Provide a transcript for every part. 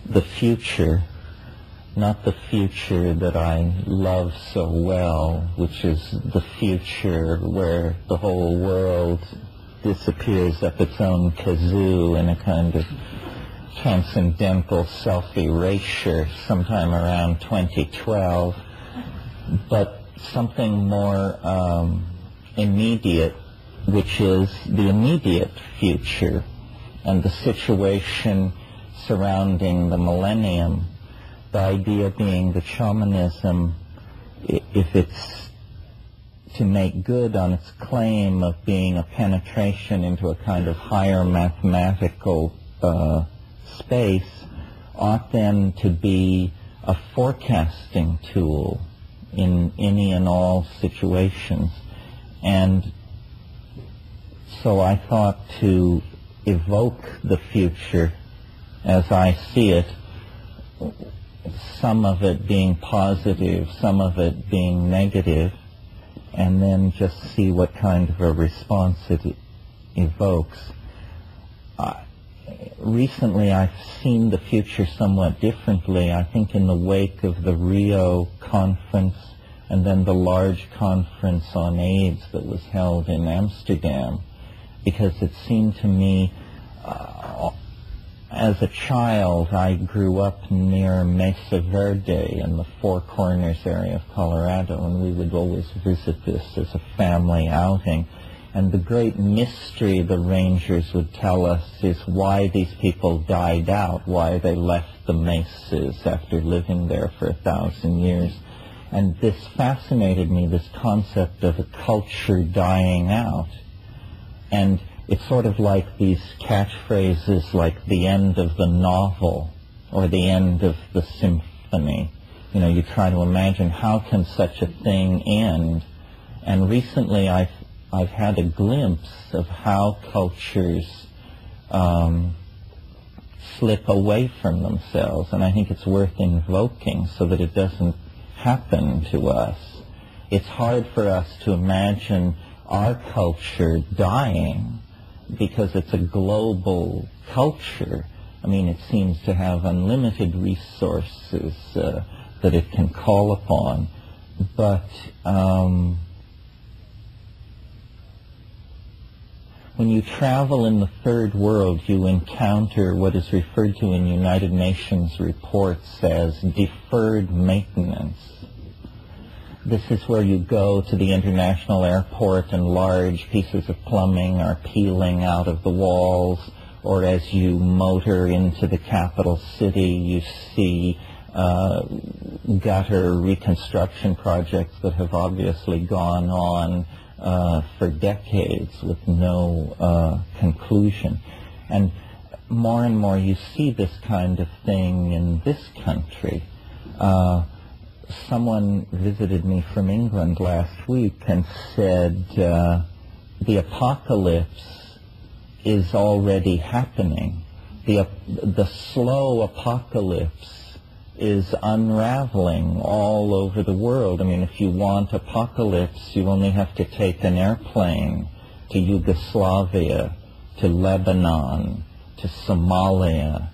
the future, not the future that I love so well, which is the future where the whole world disappears up its own kazoo in a kind of transcendental self-erasure sometime around 2012, but something more immediate, which is the immediate future and the situation surrounding the millennium. The idea being that shamanism, if it's to make good on its claim of being a penetration into a kind of higher mathematical space, ought then to be a forecasting tool in any and all situations. And so I thought to evoke the future as I see it, some of it being positive, some of it being negative, and then just see what kind of a response it evokes. Recently I've seen the future somewhat differently. I think in the wake of the Rio conference and then the large conference on AIDS that was held in Amsterdam, because it seemed to me, as a child, I grew up near Mesa Verde in the Four Corners area of Colorado, and we would always visit this as a family outing. And the great mystery the rangers would tell us is why these people died out, why they left the mesas after living there for 1,000 years. And this fascinated me, this concept of a culture dying out. And it's sort of like these catchphrases like the end of the novel or the end of the symphony. You know, you try to imagine how can such a thing end. And recently I've had a glimpse of how cultures slip away from themselves, and I think it's worth invoking so that it doesn't happen to us. It's hard for us to imagine our culture dying because it's a global culture. I mean, it seems to have unlimited resources that it can call upon, but when you travel in the third world, you encounter what is referred to in United Nations reports as deferred maintenance. This is where you go to the international airport and large pieces of plumbing are peeling out of the walls, or as you motor into the capital city, you see gutter reconstruction projects that have obviously gone on for decades with no conclusion. And more you see this kind of thing in this country. Someone visited me from England last week and said the apocalypse is already happening. The slow apocalypse is unraveling all over the world. I mean, if you want apocalypse, you only have to take an airplane to Yugoslavia, to Lebanon, to Somalia.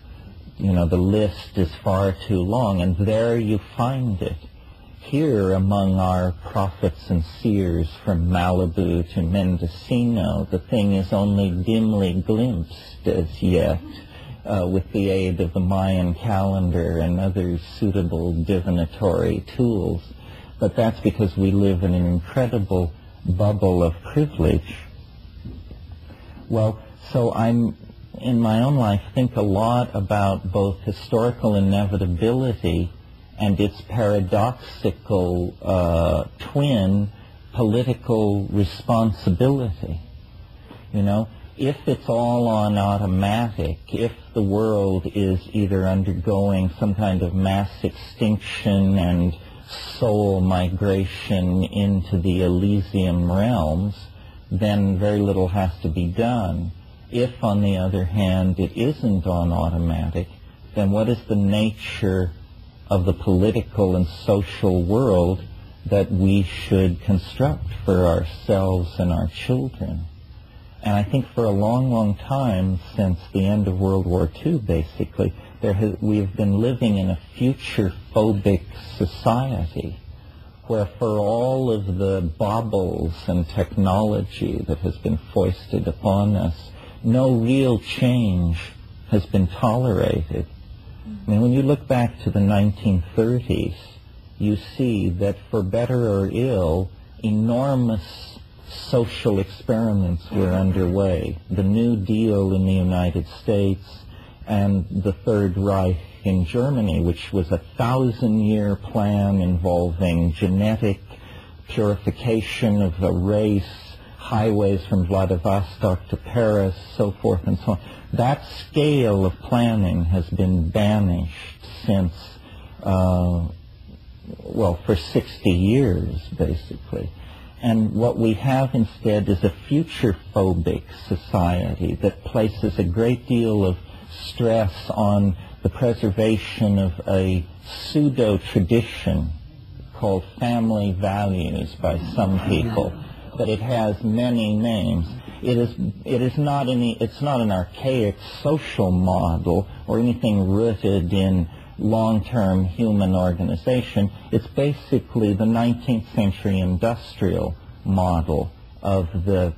You know, the list is far too long, and there you find it. Here among our prophets and seers from Malibu to Mendocino, the thing is only dimly glimpsed as yet, with the aid of the Mayan calendar and other suitable divinatory tools. But that's because we live in an incredible bubble of privilege. Well, so I'm, in my own life, think a lot about both historical inevitability and its paradoxical twin, political responsibility. You know, if it's all on automatic, if the world is either undergoing some kind of mass extinction and soul migration into the Elysium realms, then very little has to be done. If, on the other hand, it isn't on automatic, then what is the nature of the political and social world that we should construct for ourselves and our children? And I think for a long, long time, since the end of World War II, basically, we have been living in a future-phobic society where for all of the baubles and technology that has been foisted upon us, no real change has been tolerated. I mean, when you look back to the 1930s, you see that for better or ill, enormous social experiments were underway. The New Deal in the United States and the Third Reich in Germany, which was a 1,000-year plan involving genetic purification of the race, highways from Vladivostok to Paris, so forth and so on. That scale of planning has been banished since, for 60 years, basically. And what we have instead is a future-phobic society that places a great deal of stress on the preservation of a pseudo-tradition called family values by some people, but it has many names. It's not an archaic social model or anything rooted in long-term human organization. It's basically the 19th century industrial model of the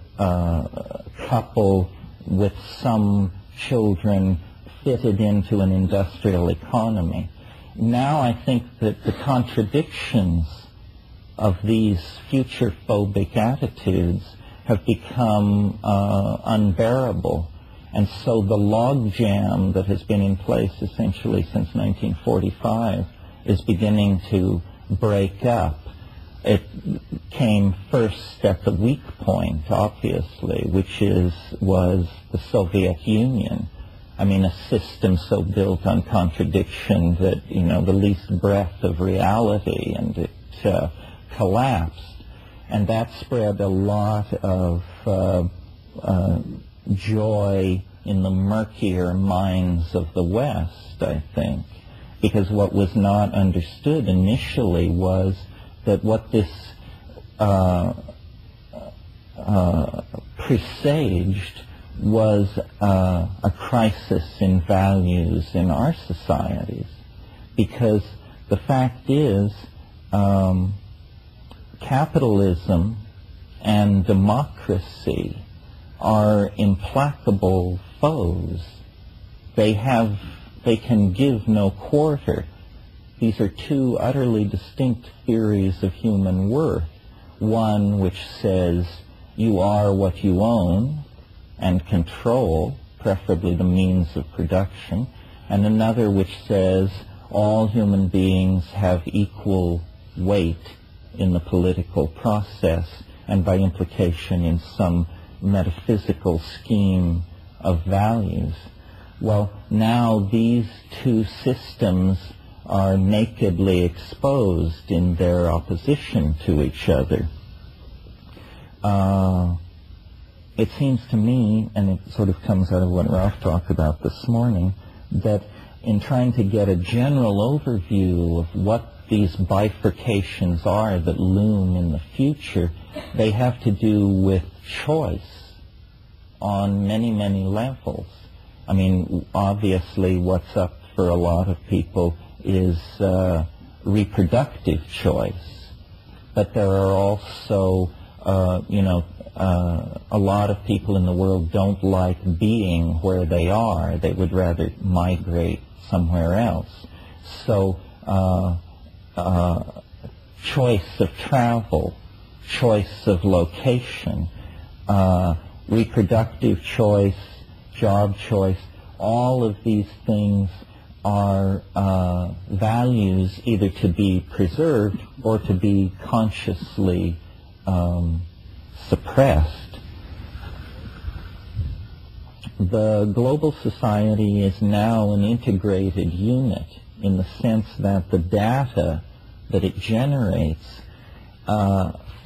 couple with some children fitted into an industrial economy. Now I think that the contradictions of these future-phobic attitudes have become unbearable. And so the logjam that has been in place essentially since 1945 is beginning to break up. It came first at the weak point, obviously, which was the Soviet Union. I mean, a system so built on contradiction that, the least breath of reality, and it collapsed. And that spread a lot of joy in the murkier minds of the West, I think, because what was not understood initially was that what this presaged was a crisis in values in our societies, because the fact is capitalism and democracy are implacable foes. They can give no quarter. These are two utterly distinct theories of human worth. One which says you are what you own and control, preferably the means of production, and another which says all human beings have equal weight in the political process and by implication in some metaphysical scheme of values. Well, now these two systems are nakedly exposed in their opposition to each other. It seems to me, and it sort of comes out of what Ralph talked about this morning, that in trying to get a general overview of what these bifurcations are that loom in the future, they have to do with choice on many, many levels. I mean, obviously what's up for a lot of people is reproductive choice. But there are also, a lot of people in the world don't like being where they are. They would rather migrate somewhere else. So choice of travel, choice of location, reproductive choice, job choice, all of these things are values either to be preserved or to be consciously suppressed. The global society is now an integrated unit in the sense that the data that it generates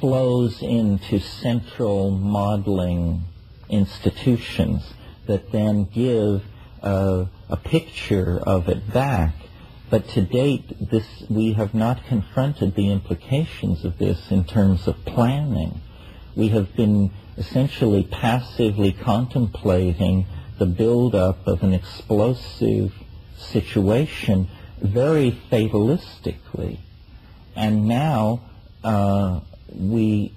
flows into central modeling institutions that then give a picture of it back. But to date, we have not confronted the implications of this in terms of planning. We have been essentially passively contemplating the build-up of an explosive situation very fatalistically. And now we,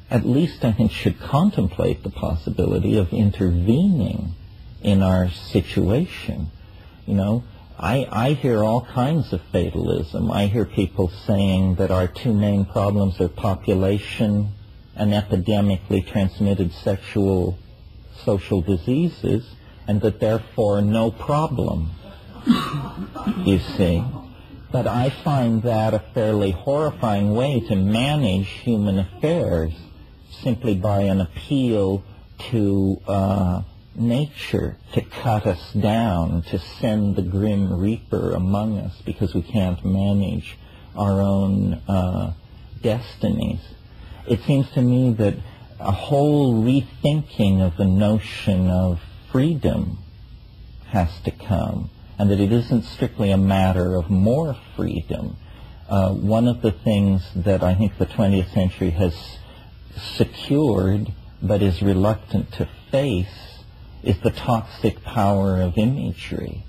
at least I think, should contemplate the possibility of intervening in our situation. You know, I hear all kinds of fatalism. I hear people saying that our two main problems are population and epidemically transmitted social diseases, and that therefore no problem, you see. But I find that a fairly horrifying way to manage human affairs, simply by an appeal to nature to cut us down, to send the grim reaper among us because we can't manage our own destinies. It seems to me that a whole rethinking of the notion of freedom has to come, and that it isn't strictly a matter of more freedom. One of the things that I think the 20th century has secured but is reluctant to face is the toxic power of imagery.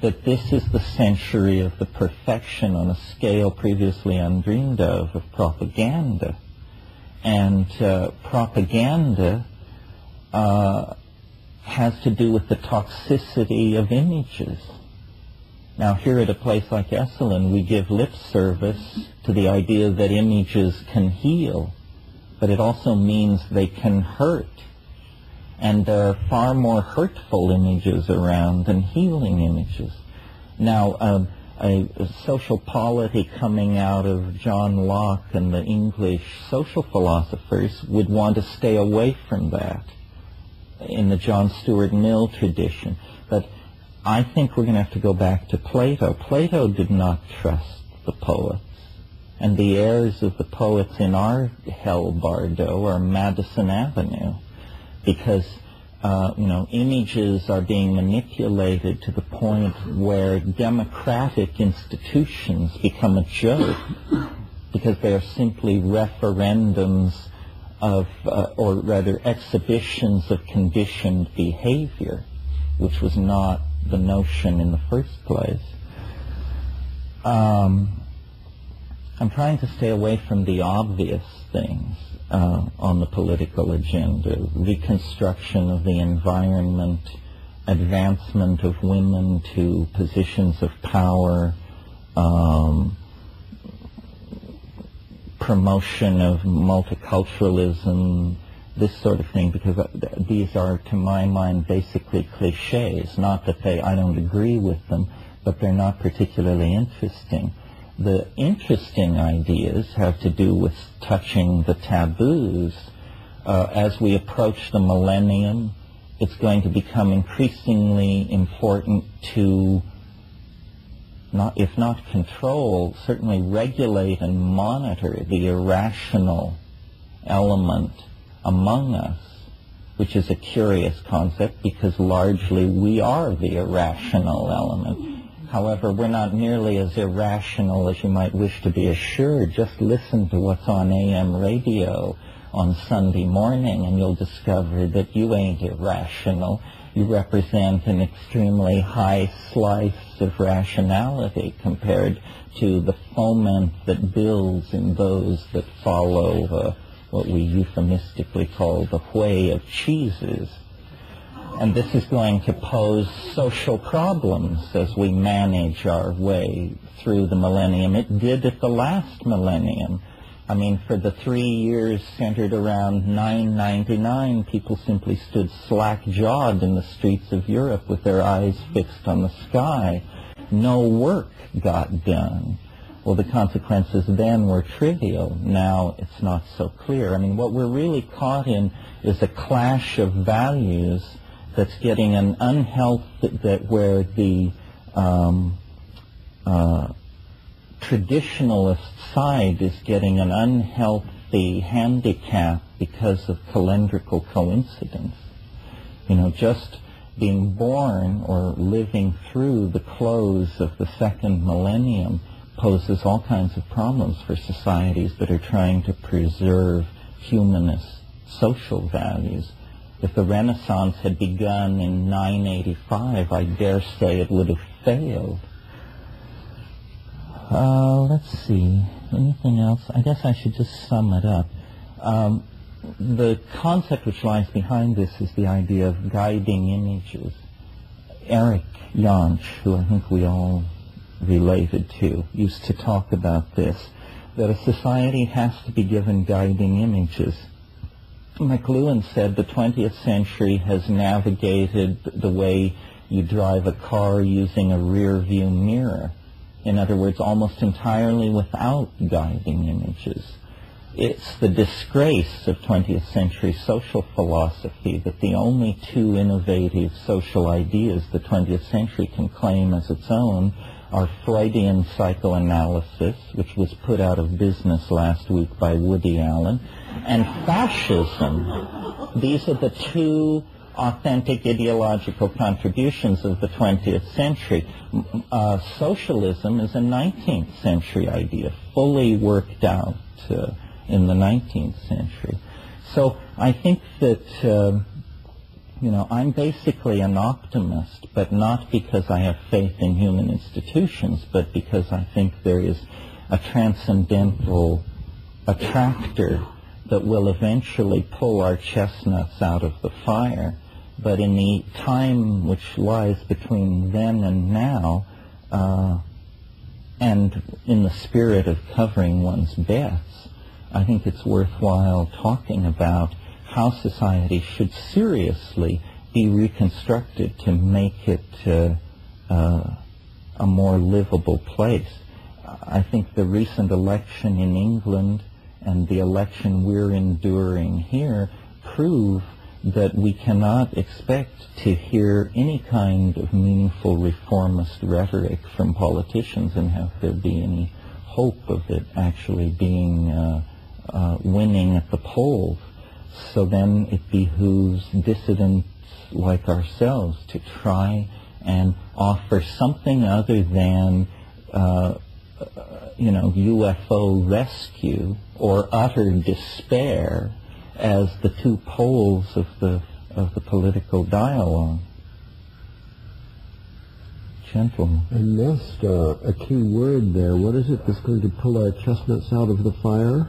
That this is the century of the perfection on a scale previously undreamed of propaganda. And propaganda has to do with the toxicity of images. Now, here at a place like Esalen, we give lip service to the idea that images can heal, but it also means they can hurt. And there are far more hurtful images around than healing images. Now, a social polity coming out of John Locke and the English social philosophers would want to stay away from that in the John Stuart Mill tradition. But I think we're going to have to go back to Plato. Plato did not trust the poets. And the heirs of the poets in our hell bardo are Madison Avenue, because images are being manipulated to the point where democratic institutions become a joke, because they are simply referendums of, or rather exhibitions of conditioned behavior, which was not the notion in the first place. I'm trying to stay away from the obvious things on the political agenda: reconstruction of the environment, advancement of women to positions of power, promotion of multiculturalism, this sort of thing, because these are, to my mind, basically cliches. Not that I don't agree with them, but they're not particularly interesting. The interesting ideas have to do with touching the taboos. As we approach the millennium, it's going to become increasingly important to, if not control, certainly regulate and monitor the irrational element among us, which is a curious concept because largely we are the irrational element. However, we're not nearly as irrational as you might wish to be assured. Just listen to what's on AM radio on Sunday morning and you'll discover that you ain't irrational. You represent an extremely high slice of rationality compared to the foment that builds in those that follow what we euphemistically call the way of cheeses. And this is going to pose social problems as we manage our way through the millennium. It did at the last millennium. I mean, for the 3 years centered around 999, people simply stood slack-jawed in the streets of Europe with their eyes fixed on the sky. No work got done. Well, the consequences then were trivial. Now it's not so clear. I mean, what we're really caught in is a clash of values that's getting an unhealthy, where the traditionalist side is getting an unhealthy handicap because of calendrical coincidence. You know, just being born or living through the close of the second millennium poses all kinds of problems for societies that are trying to preserve humanist social values. If the Renaissance had begun in 985, I dare say it would have failed. Let's see. Anything else? I guess I should just sum it up. The concept which lies behind this is the idea of guiding images. Eric Jansch, who I think we all related to, used to talk about this, that a society has to be given guiding images. McLuhan said the 20th century has navigated the way you drive a car using a rear view mirror. In other words, almost entirely without guiding images. It's the disgrace of 20th century social philosophy that the only two innovative social ideas the 20th century can claim as its own are Freudian psychoanalysis, which was put out of business last week by Woody Allen, and fascism. These are the two authentic ideological contributions of the 20th century. Socialism is a 19th century idea, fully worked out in the 19th century. So I think that, I'm basically an optimist, but not because I have faith in human institutions, but because I think there is a transcendental attractor that will eventually pull our chestnuts out of the fire. But in the time which lies between then and now, and in the spirit of covering one's bets, I think it's worthwhile talking about how society should seriously be reconstructed to make it a more livable place. I think the recent election in England and the election we're enduring here prove that we cannot expect to hear any kind of meaningful reformist rhetoric from politicians and have there be any hope of it actually being winning at the polls. So then it behooves dissidents like ourselves to try and offer something other than UFO rescue or utter despair as the two poles of the political dialogue. Gentlemen. And next, a key word there. What is it that's going to pull our chestnuts out of the fire?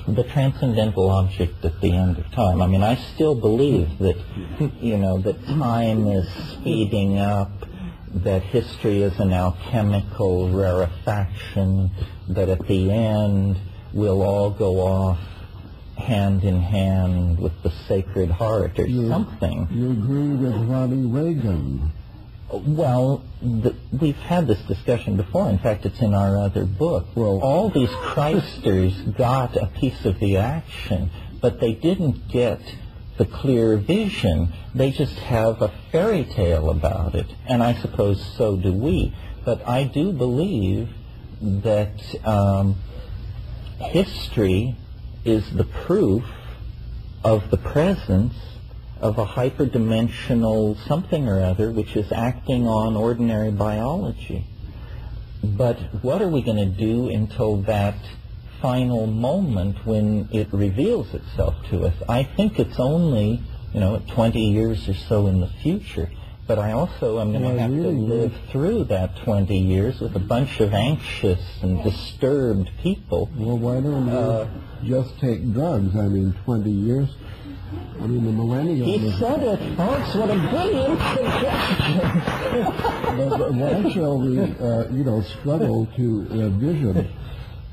The transcendental object at the end of time. I mean, I still believe that, that time is speeding up, that history is an alchemical rarefaction, that at the end we'll all go off hand in hand with the Sacred Heart or something. You agree with Ronnie Reagan? Well, we've had this discussion before. In fact, it's in our other book. Well, all these Christers got a piece of the action, but they didn't get the clear vision. They just have a fairy tale about it, and I suppose so do we. But I do believe that history is the proof of the presence of a hyperdimensional something or other which is acting on ordinary biology. But what are we going to do until that final moment when it reveals itself to us? I think it's only, 20 years or so in the future. But I also am going to have to live through that 20 years with a bunch of anxious and disturbed people. Well, why don't you just take drugs? I mean, 20 years. I mean, the millennium... He said it, folks. What a brilliant suggestion. But why shall we, struggle to vision,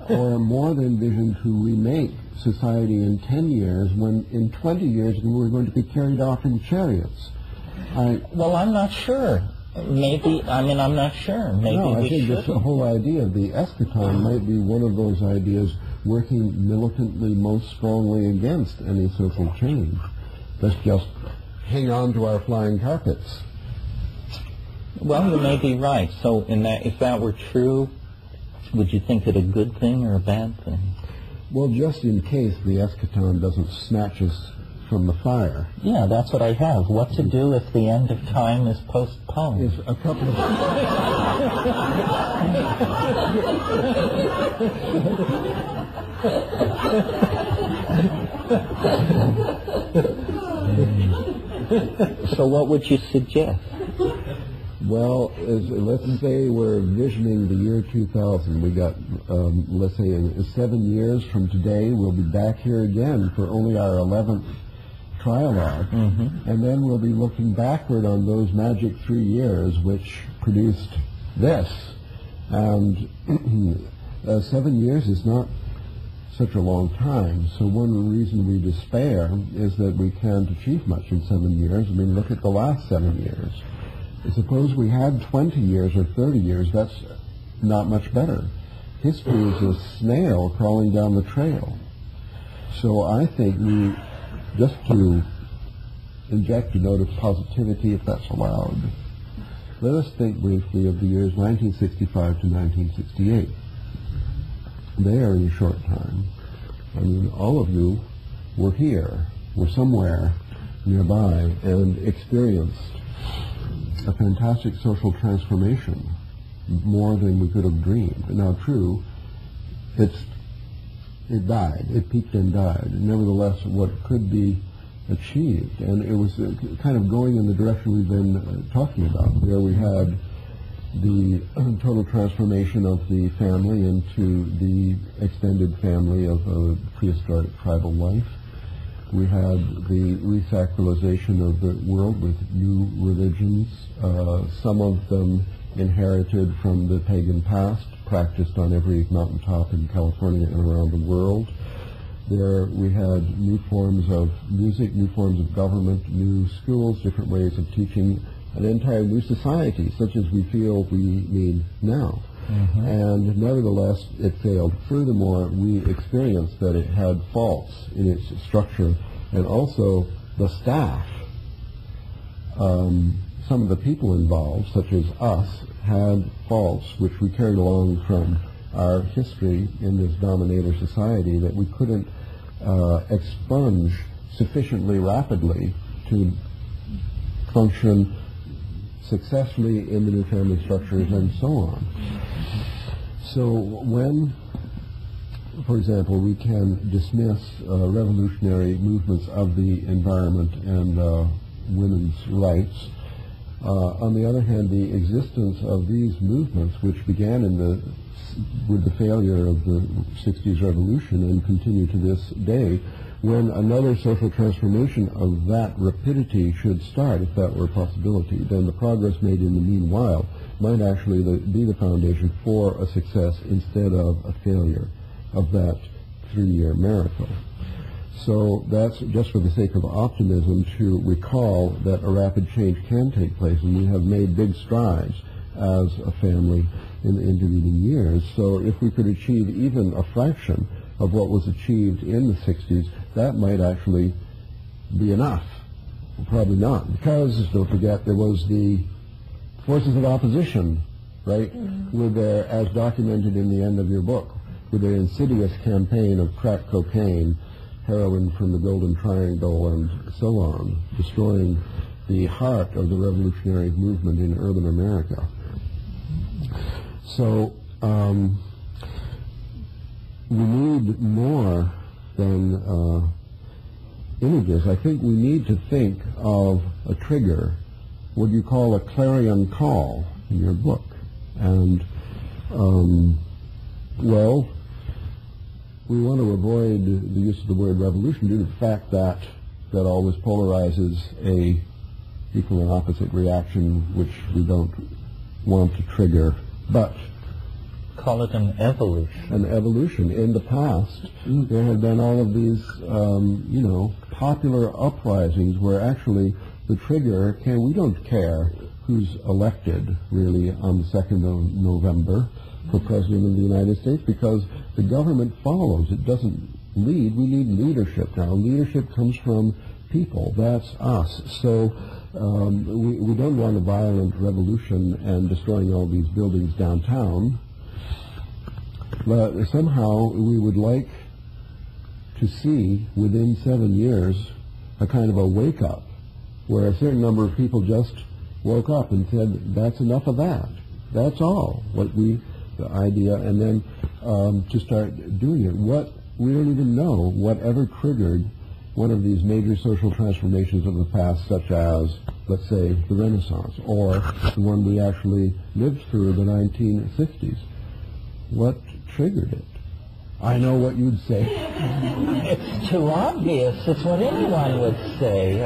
or more than vision, to remake society in 10 years, when in 20 years we're going to be carried off in chariots? Well, I'm not sure. I'm not sure. Maybe no, I we think shouldn't. The whole idea of the eschaton might be one of those ideas working militantly most strongly against any social change. Let's just hang on to our flying carpets. Well, you may be right. So if that were true, would you think it a good thing or a bad thing? Well, just in case the eschaton doesn't snatch us from the fire. Yeah, that's what I have. What to do if the end of time is postponed? Is a couple of... So what would you suggest? Well, let's say we're visioning the year 2000. We got, let's say, in 7 years from today, we'll be back here again for only our 11th Trialogue, and then we'll be looking backward on those magic 3 years which produced this. And 7 years is not such a long time, so one reason we despair is that we can't achieve much in 7 years. I mean, look at the last 7 years. Suppose we had 20 years or 30 years, that's not much better. History is a snail crawling down the trail. So I think we, just to inject a note of positivity, if that's allowed, let us think briefly of the years 1965 to 1968. They are in a short time. I mean, all of you were here, were somewhere nearby, and experienced a fantastic social transformation, more than we could have dreamed. Now, true, it died. It peaked and died. Nevertheless, what could be achieved, and it was kind of going in the direction we've been talking about, where we had the total transformation of the family into the extended family of a prehistoric tribal life. We had the resacralization of the world with new religions, some of them inherited from the pagan past, practiced on every mountaintop in California and around the world. There we had new forms of music, new forms of government, new schools, different ways of teaching, an entire new society, such as we feel we need now. And nevertheless, it failed. Furthermore, we experienced that it had faults in its structure, and also the staff. Some of the people involved, such as us, had faults which we carried along from our history in this dominator society that we couldn't expunge sufficiently rapidly to function successfully in the new family structures and so on. So when, for example, we can dismiss revolutionary movements of the environment and women's rights, on the other hand, the existence of these movements, which began with the failure of the 60s revolution and continue to this day, when another social transformation of that rapidity should start, if that were a possibility, then the progress made in the meanwhile might actually be the foundation for a success instead of a failure of that 3-year miracle. So that's just for the sake of optimism to recall that a rapid change can take place, and we have made big strides as a family in the intervening years. So if we could achieve even a fraction of what was achieved in the 60s, that might actually be enough. Probably not, because, don't forget, there was the forces of opposition, right, with their, as documented in the end of your book, with their insidious campaign of crack cocaine, heroin from the Golden Triangle, and so on, destroying the heart of the revolutionary movement in urban America. So we need more than images. I think we need to think of a trigger, what you call a clarion call in your book. And, well, we want to avoid the use of the word revolution due to the fact that that always polarizes a equal and opposite reaction, which we don't want to trigger. But call it an evolution. An evolution. In the past, there have been all of these, popular uprisings where actually the trigger, we don't care who's elected, really, on the 2nd of November for President of the United States, because the government follows. It doesn't lead. We need leadership now. Leadership comes from people. That's us. So we don't want a violent revolution and destroying all these buildings downtown. But somehow we would like to see within 7 years a kind of a wake-up where a certain number of people just woke up and said, that's enough of that. That's all. The idea, and then to start doing it. What we don't even know whatever triggered one of these major social transformations of the past, such as, let's say, the Renaissance, or the one we actually lived through, the 1950s. What triggered it? I know what you'd say. It's too obvious. It's what anyone would say.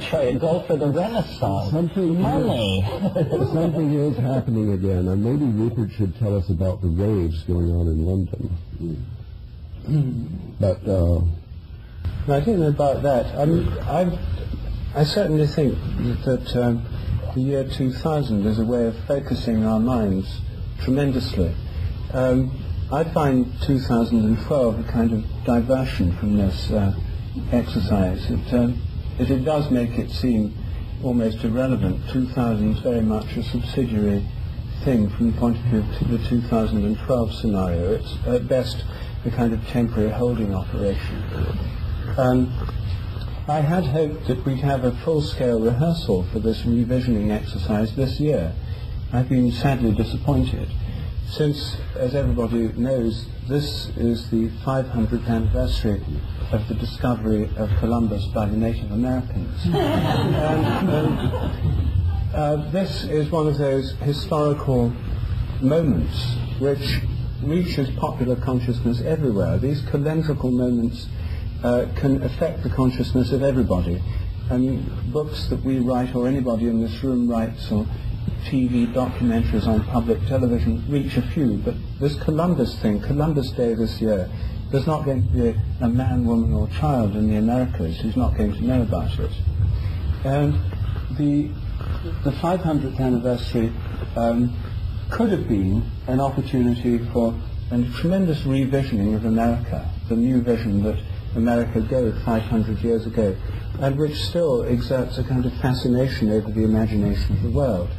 Try to go for the Renaissance. Money. Something is happening again, and maybe Rupert should tell us about the raves going on in London. But I think about that. I certainly think that the year 2000 is a way of focusing our minds tremendously. I find 2012 a kind of diversion from this exercise. It does make it seem almost irrelevant. 2000 is very much a subsidiary thing from the point of view of the 2012 scenario. It's at best a kind of temporary holding operation. I had hoped that we'd have a full-scale rehearsal for this revisioning exercise this year. I've been sadly disappointed, since, as everybody knows, this is the 500th anniversary of the discovery of Columbus by the Native Americans. This is one of those historical moments which reaches popular consciousness everywhere. These calendrical moments can affect the consciousness of everybody. Books that we write, or anybody in this room writes, or TV documentaries on public television reach a few, but this Columbus thing, Columbus Day this year, there's not going to be a man, woman or child in the Americas who's not going to know about it. And the 500th anniversary could have been an opportunity for a tremendous revisioning of America, the new vision that America gave 500 years ago, and which still exerts a kind of fascination over the imagination of the world.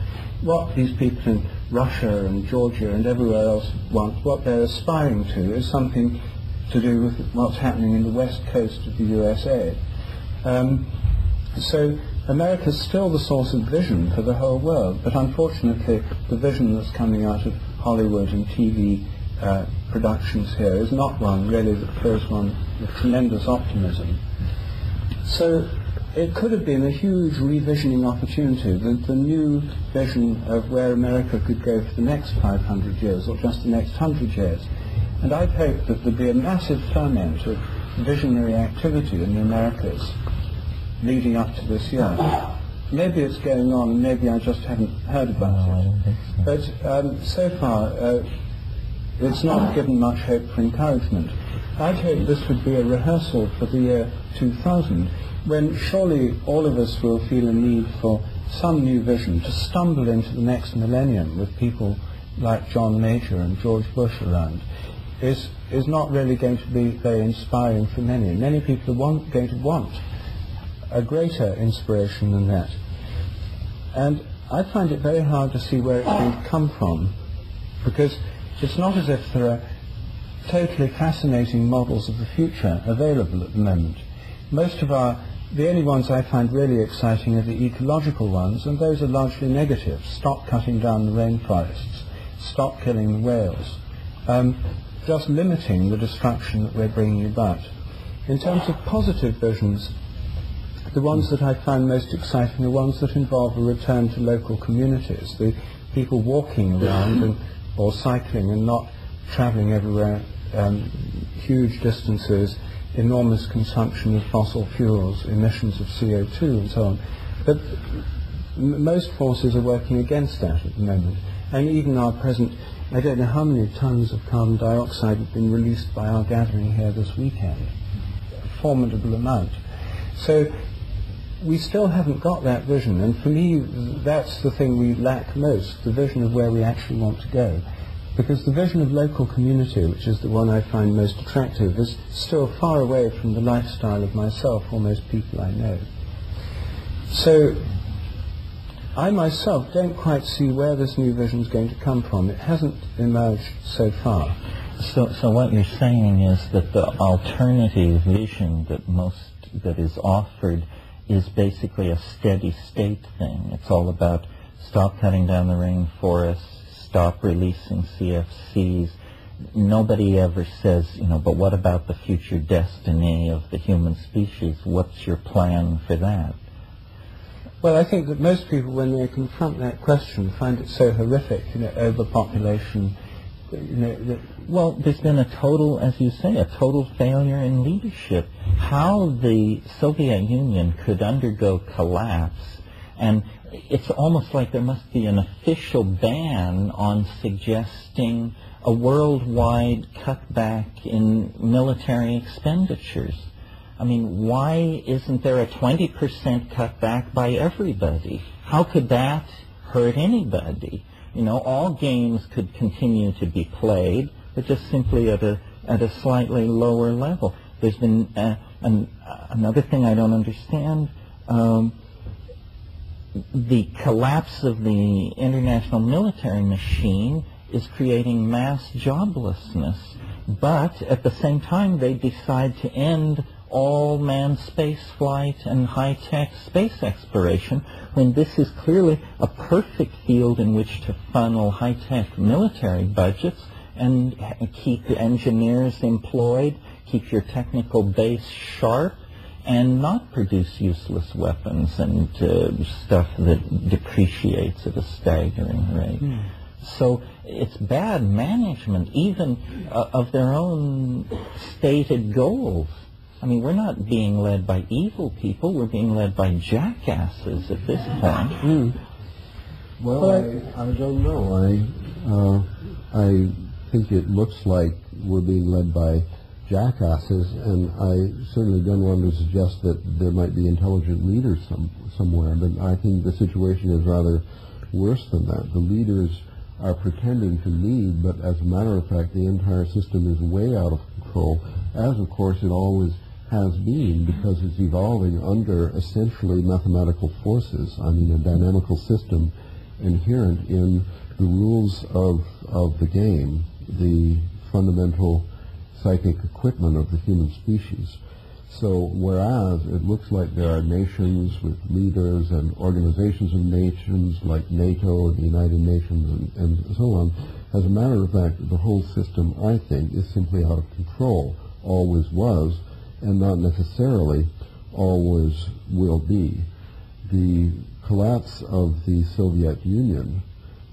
What these people in Russia and Georgia and everywhere else want, what they're aspiring to, is something to do with what's happening in the west coast of the USA. So America's still the source of vision for the whole world, but unfortunately the vision that's coming out of Hollywood and TV productions here is not one really that fills one with tremendous optimism. So it could have been a huge revisioning opportunity, the new vision of where America could go for the next 500 years or just the next 100 years. And I'd hoped that there'd be a massive ferment of visionary activity in the Americas leading up to this year. Maybe it's going on, and maybe I just haven't heard about it. But so far, it's not given much hope for encouragement. I'd hoped this would be a rehearsal for the year 2000, when surely all of us will feel a need for some new vision to stumble into the next millennium with people like John Major and George Bush around is not really going to be very inspiring for many. Many people are going to want a greater inspiration than that. And I find it very hard to see where it's going to come from, because it's not as if there are totally fascinating models of the future available at the moment. The only ones I find really exciting are the ecological ones, and those are largely negative. Stop cutting down the rainforests, stop killing the whales, just limiting the destruction that we're bringing about. In terms of positive visions, the ones that I find most exciting are ones that involve a return to local communities, the people walking around or cycling and not travelling everywhere, huge distances, enormous consumption of fossil fuels, emissions of CO2 and so on. But most forces are working against that at the moment. And even our present, I don't know how many tons of carbon dioxide have been released by our gathering here this weekend. A formidable amount. So we still haven't got that vision, and for me that's the thing we lack most, the vision of where we actually want to go. Because the vision of local community, which is the one I find most attractive, is still far away from the lifestyle of myself or most people I know. So I myself don't quite see where this new vision is going to come from. It hasn't emerged so far. So what you're saying is that the alternative vision that is offered is basically a steady state thing. It's all about stop cutting down the rainforests, stop releasing CFCs, nobody ever says, but what about the future destiny of the human species? What's your plan for that? Well, I think that most people, when they confront that question, find it so horrific, overpopulation. Well, there's been a total, as you say, a total failure in leadership. How the Soviet Union could undergo collapse, and it's almost like there must be an official ban on suggesting a worldwide cutback in military expenditures. I mean, why isn't there a 20% cutback by everybody? How could that hurt anybody? All games could continue to be played, but just simply at a slightly lower level. There's been another thing I don't understand. The collapse of the international military machine is creating mass joblessness, but at the same time they decide to end all manned space flight and high-tech space exploration, when this is clearly a perfect field in which to funnel high-tech military budgets and keep engineers employed, keep your technical base sharp, and not produce useless weapons and stuff that depreciates at a staggering rate. So it's bad management, even of their own stated goals. I mean, we're not being led by evil people, we're being led by jackasses at this point. Well, I don't know. I think it looks like we're being led by jackasses, and I certainly don't want to suggest that there might be intelligent leaders somewhere, but I think the situation is rather worse than that. The leaders are pretending to lead, but as a matter of fact, the entire system is way out of control, as of course it always has been, because it's evolving under essentially mathematical forces. I mean, a dynamical system inherent in the rules of the game, the fundamental psychic equipment of the human species. So whereas it looks like there are nations with leaders and organizations of nations like NATO, the United Nations, and so on, as a matter of fact, the whole system, I think, is simply out of control, always was, and not necessarily always will be. The collapse of the Soviet Union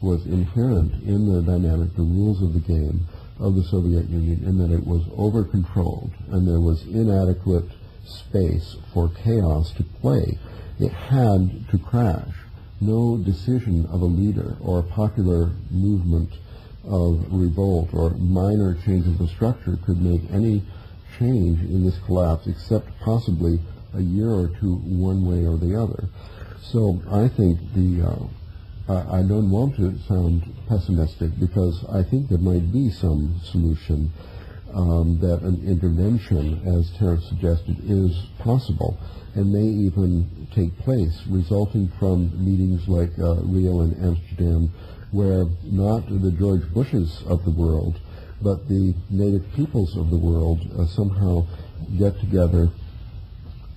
was inherent in the dynamic, the rules of the game of the Soviet Union, in that it was over-controlled and there was inadequate space for chaos to play. It had to crash. No decision of a leader or a popular movement of revolt or minor change of the structure could make any change in this collapse except possibly a year or two one way or the other. So I think I don't want to sound pessimistic, because I think there might be some solution, that an intervention, as Terence suggested, is possible and may even take place, resulting from meetings like Rio and Amsterdam, where not the George Bushes of the world, but the native peoples of the world somehow get together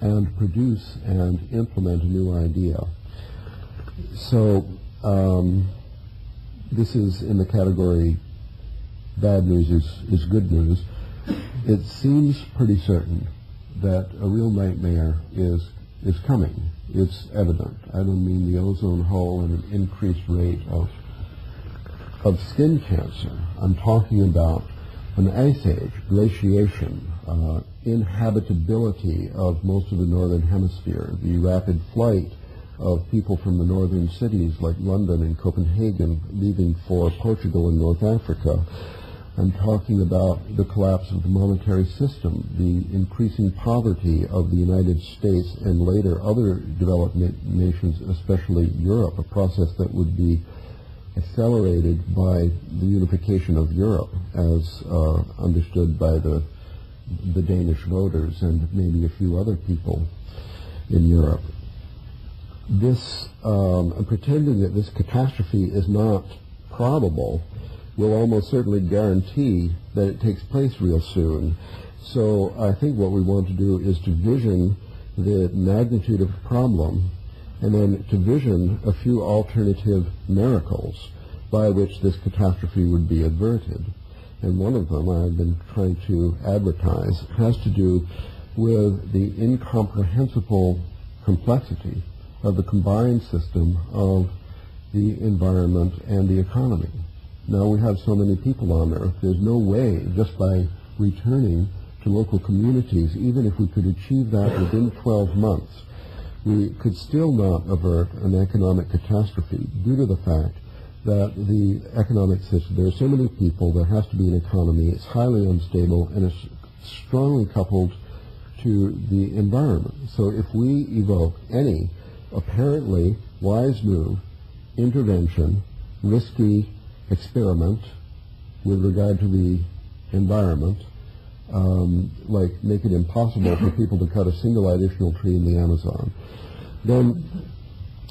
and produce and implement a new idea. So this is in the category bad news is good news. It seems pretty certain that a real nightmare is coming. It's evident. I don't mean the ozone hole and an increased rate of skin cancer. I'm talking about an ice age, glaciation, inhabitability of most of the northern hemisphere, the rapid flight of people from the northern cities like London and Copenhagen leaving for Portugal and North Africa. I'm talking about the collapse of the monetary system, the increasing poverty of the United States and later other developed nations, especially Europe, a process that would be accelerated by the unification of Europe as understood by the Danish voters and maybe a few other people in Europe. This, pretending that this catastrophe is not probable will almost certainly guarantee that it takes place real soon. So I think what we want to do is to vision the magnitude of the problem and then to vision a few alternative miracles by which this catastrophe would be averted. and one of them I've been trying to advertise, has to do with the incomprehensible complexity of the combined system of the environment and the economy. Now we have so many people on Earth, there's no way, just by returning to local communities, even if we could achieve that within 12 months, we could still not avert an economic catastrophe due to the fact that the economic system, there are so many people, there has to be an economy, it's highly unstable, and it's strongly coupled to the environment. So if we evoke any apparently wise move, intervention, risky experiment with regard to the environment, like make it impossible for people to cut a single additional tree in the Amazon, then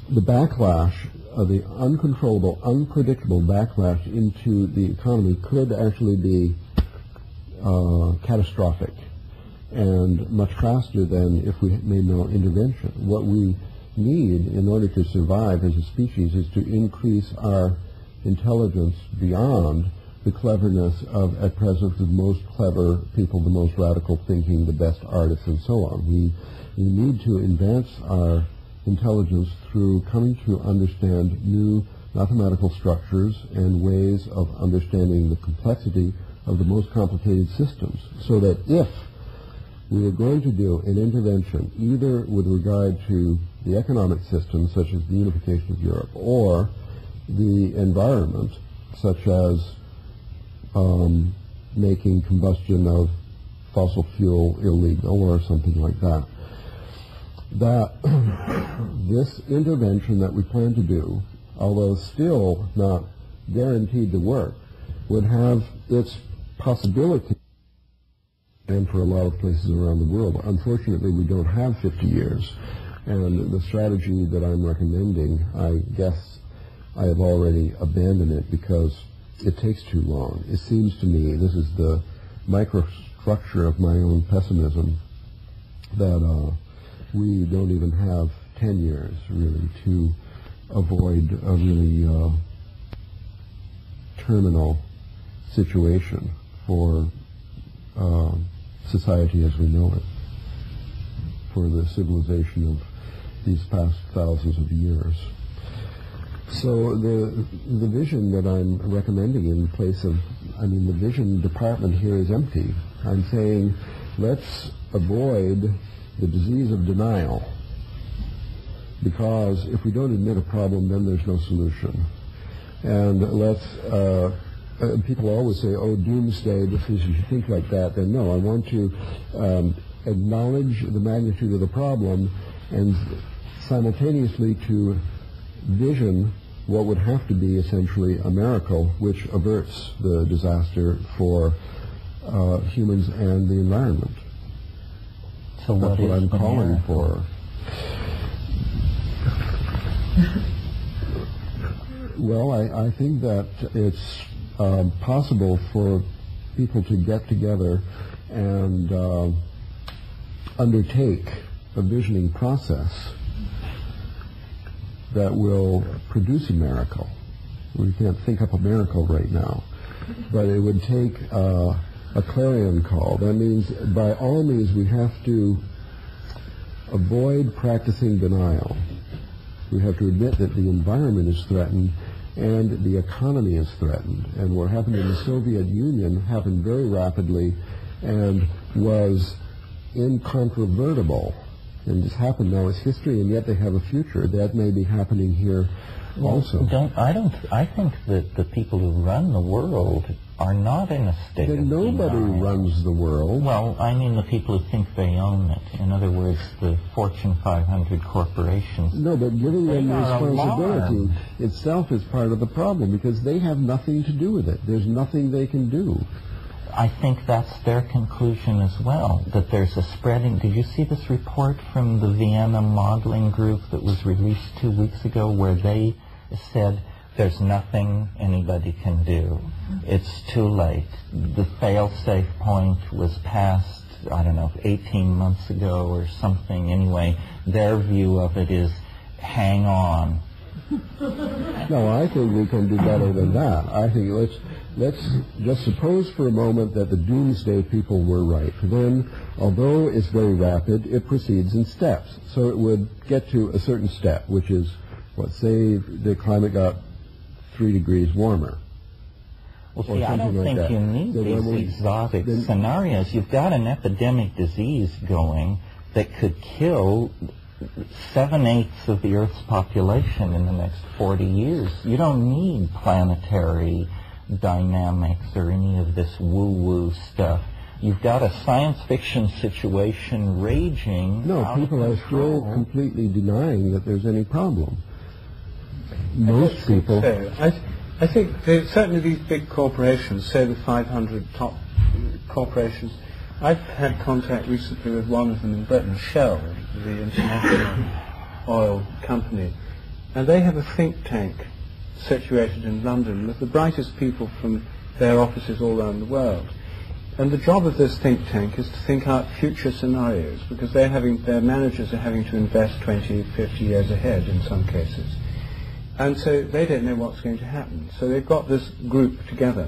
the backlash, the uncontrollable, unpredictable backlash into the economy could actually be catastrophic and much faster than if we made no intervention. What we need in order to survive as a species is to increase our intelligence beyond the cleverness of, at present, the most clever people, the most radical thinking, the best artists, and so on. We need to advance our intelligence through coming to understand new mathematical structures and ways of understanding the complexity of the most complicated systems, so that if we are going to do an intervention either with regard to the economic system, such as the unification of Europe, or the environment, such as making combustion of fossil fuel illegal or something like that, that this intervention that we plan to do, although still not guaranteed to work, would have its possibility, and for a lot of places around the world. Unfortunately, we don't have 50 years, and the strategy that I'm recommending, I guess I have already abandoned it because it takes too long. It seems to me, this is the microstructure of my own pessimism, that we don't even have 10 years, really, to avoid a really terminal situation for society as we know it, for the civilization of these past thousands of years. So the vision that I'm recommending in place of, the vision department here is empty. I'm saying let's avoid the disease of denial, because if we don't admit a problem, then there's no solution. And let's, people always say, oh, doomsday, if you think like that, then no, I want to acknowledge the magnitude of the problem and simultaneously to vision what would have to be essentially a miracle which averts the disaster for humans and the environment. So that's what I'm calling miracle? For. Well, I think that it's possible for people to get together and undertake a visioning process that will produce a miracle. We can't think up a miracle right now, but it would take a clarion call. That means, by all means, we have to avoid practicing denial. We have to admit that the environment is threatened and the economy is threatened. And what happened in the Soviet Union happened very rapidly and was incontrovertible. And this happened now, it's history, and yet they have a future. That may be happening here also. I think that the people who run the world are not in a state of nobody denial. Runs the world. Well, I mean the people who think they own it. In other words, the Fortune 500 corporations. No, but giving them responsibility alarmed. itself is part of the problem, because they have nothing to do with it. There's nothing they can do. I think that's their conclusion as well, that there's a spreading. Did you see this report from the Vienna modeling group that was released 2 weeks ago, where they said there's nothing anybody can do? It's too late. The fail-safe point was passed, 18 months ago or something. Anyway, their view of it is hang on. No, I think we can do better than that. I think let's just suppose for a moment that the doomsday people were right. Then, although it's very rapid, it proceeds in steps. So it would get to a certain step, which is, let's say the climate got 3 degrees warmer. Well, see, I don't think you need these exotic scenarios. You've got an epidemic disease going that could kill 7/8 of the Earth's population in the next 40 years. You don't need planetary dynamics or any of this woo-woo stuff. You've got a science fiction situation raging. No, people are still completely denying that there's any problem. Most people... I think certainly these big corporations, say the 500 top corporations, I've had contact recently with one of them in Britain, Shell, the international oil company, and they have a think tank situated in London with the brightest people from their offices all around the world. And the job of this think tank is to think out future scenarios, because their managers are having to invest 20, 50 years ahead in some cases. And so they don't know what's going to happen. So they've got this group together.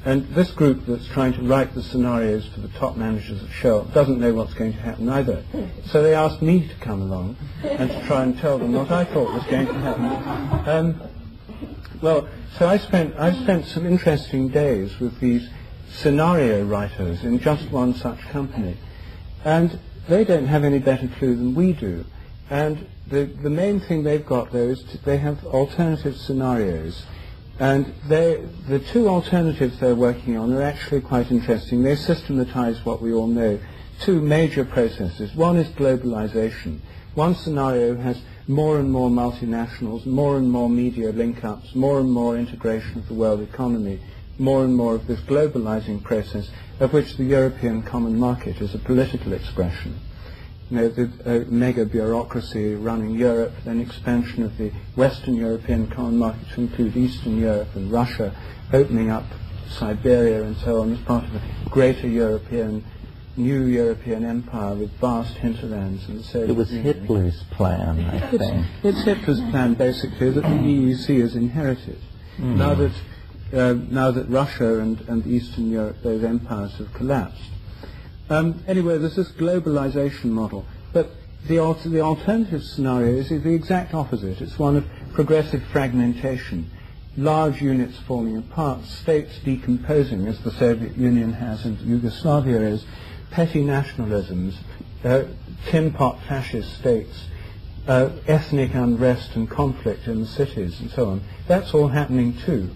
And this group that's trying to write the scenarios for the top managers of Shell doesn't know what's going to happen either. So they asked me to come along and to try and tell them what I thought was going to happen. Well, so I've spent some interesting days with these scenario writers in just one such company. And they don't have any better clue than we do. And the main thing they've got, though, is they have alternative scenarios. And the two alternatives they're working on are actually quite interesting. They systematize what we all know. 2 major processes. One is globalization. One scenario has more and more multinationals, more and more media link-ups, more and more integration of the world economy, more and more of this globalizing process, of which the European common market is a political expression. You know, the mega bureaucracy running Europe, then expansion of the Western European common market to include Eastern Europe and Russia, opening up Siberia and so on as part of a greater new European empire with vast hinterlands and so on. It was Hitler's plan, I think. It's Hitler's plan, basically, that the EEC has inherited. Now that Russia and Eastern Europe, those empires have collapsed. Anyway, there's this globalization model, but the alternative scenario is the exact opposite. It's one of progressive fragmentation, large units falling apart, states decomposing, as the Soviet Union has and Yugoslavia is, petty nationalisms, tin pot fascist states, ethnic unrest and conflict in the cities, and so on. That's all happening too.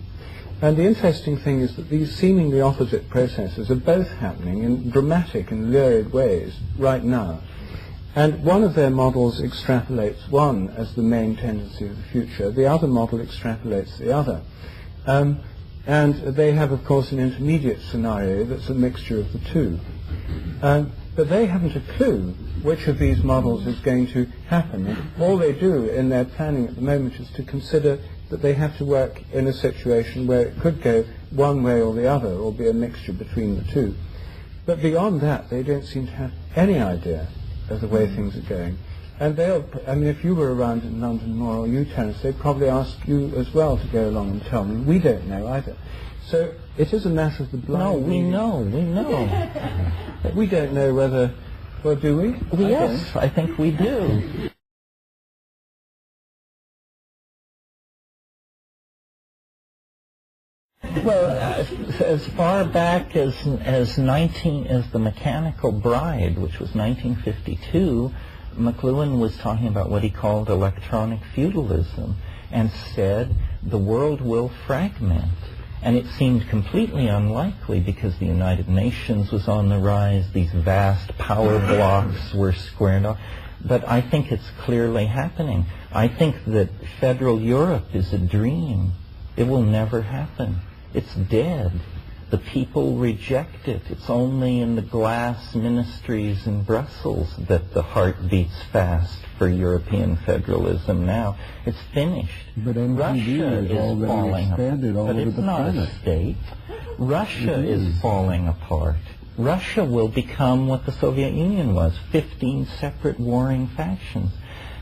And the interesting thing is that these seemingly opposite processes are both happening in dramatic and lurid ways right now. And one of their models extrapolates one as the main tendency of the future. The other model extrapolates the other. And they have, of course, an intermediate scenario that's a mixture of the two. But they haven't a clue which of these models is going to happen. And all they do in their planning at the moment is to consider that they have to work in a situation where it could go one way or the other, or be a mixture between the two. But beyond that, they don't seem to have any idea of the way things are going. And if you were around in London more, or you, Terence, they'd probably ask you as well to go along and tell me. We don't know either. So it is a matter of the blind. No, we know. We don't know whether, well, do we? Yes, I think we do. Well, as far back as The Mechanical Bride, which was 1952, McLuhan was talking about what he called electronic feudalism and said the world will fragment. And it seemed completely unlikely because the United Nations was on the rise, these vast power blocks were squared off. But I think it's clearly happening. I think that federal Europe is a dream. It will never happen. It's dead. The people reject it. It's only in the glass ministries in Brussels that the heart beats fast for European federalism now. It's finished. But Russia is falling expanded all but over it's the not planet. a state. Russia is falling apart. Russia will become what the Soviet Union was, 15 separate warring factions.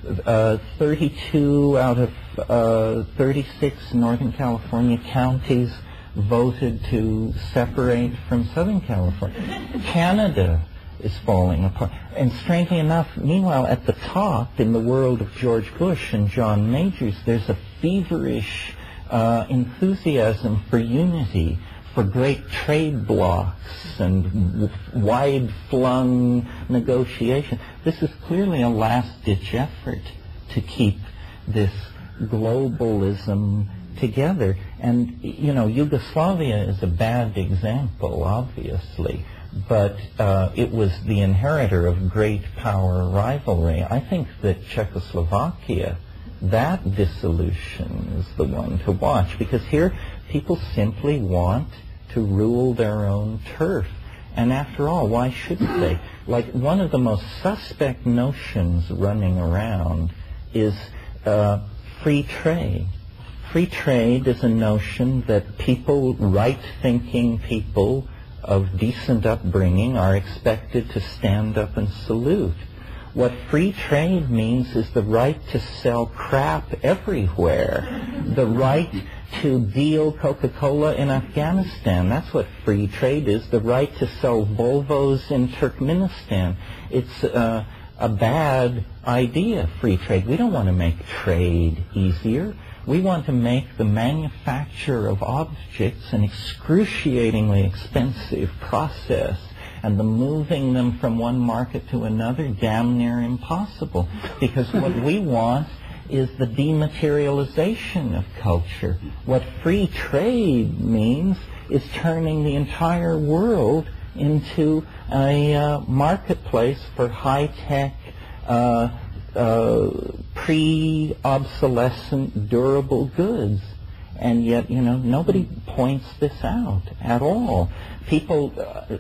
32 out of 36 Northern California counties voted to separate from Southern California. Canada is falling apart. And strangely enough, meanwhile, at the top, in the world of George Bush and John Majors, there's a feverish enthusiasm for unity, for great trade blocs and wide-flung negotiation. This is clearly a last-ditch effort to keep this globalism together. And, you know, Yugoslavia is a bad example, obviously, but it was the inheritor of great power rivalry. I think that Czechoslovakia, that dissolution is the one to watch, because here people simply want to rule their own turf. And after all, why shouldn't they? Like, one of the most suspect notions running around is free trade. Free trade is a notion that people, right-thinking people of decent upbringing, are expected to stand up and salute. What free trade means is the right to sell crap everywhere, the right to deal Coca-Cola in Afghanistan. That's what free trade is, the right to sell Volvos in Turkmenistan. It's a bad idea, free trade. We don't want to make trade easier. We want to make the manufacture of objects an excruciatingly expensive process, and the moving them from one market to another damn near impossible. Because what we want is the dematerialization of culture. What free trade means is turning the entire world into a marketplace for high-tech, pre-obsolescent, durable goods. And yet, you know, nobody points this out at all. People,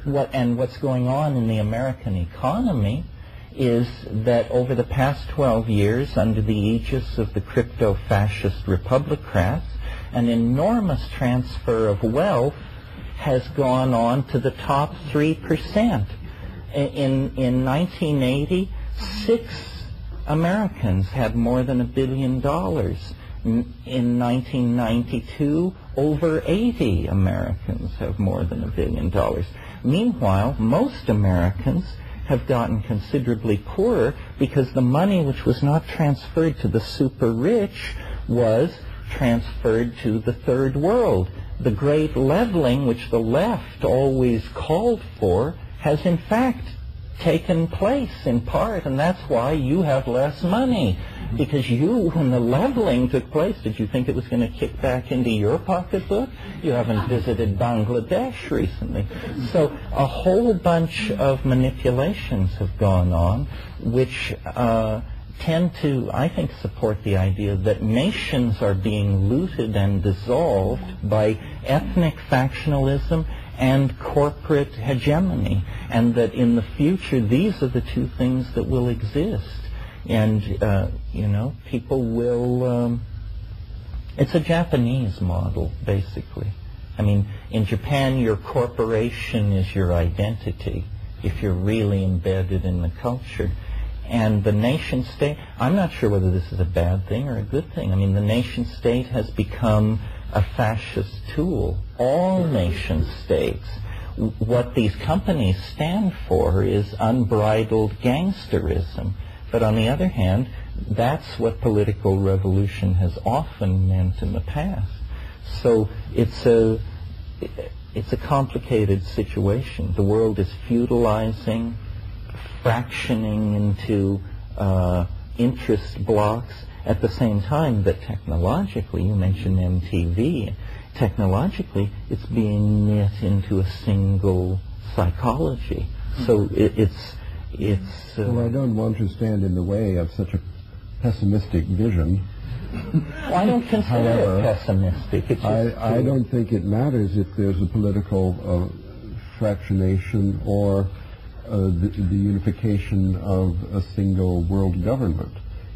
what's going on in the American economy is that over the past 12 years, under the aegis of the crypto-fascist republicrats, an enormous transfer of wealth has gone on to the top 3%. In 1980, 6 Americans had more than $1 billion. In 1992, over 80 Americans have more than $1 billion. Meanwhile, most Americans have gotten considerably poorer because the money which was not transferred to the super rich was transferred to the third world. The great leveling which the left always called for has in fact taken place in part, and that's why you have less money. Because you, when the leveling took place, did you think it was going to kick back into your pocketbook? You haven't visited Bangladesh recently. So a whole bunch of manipulations have gone on, which tend to, I think, support the idea that nations are being looted and dissolved by ethnic factionalism and corporate hegemony, and that in the future these are the two things that will exist. And, you know, people will, it's a Japanese model, basically. I mean, in Japan, your corporation is your identity, if you're really embedded in the culture. And the nation state, I'm not sure whether this is a bad thing or a good thing. I mean, the nation state has become a fascist tool. All nation states. What these companies stand for is unbridled gangsterism. But on the other hand, that's what political revolution has often meant in the past. So it's a complicated situation. The world is feudalizing, fractioning into interest blocks, at the same time that technologically, you mentioned MTV, technologically it's being knit into a single psychology. So it's well, I don't want to stand in the way of such a pessimistic vision. Well, I don't consider it pessimistic. It's just I don't think it matters if there's a political fractionation or the unification of a single world government.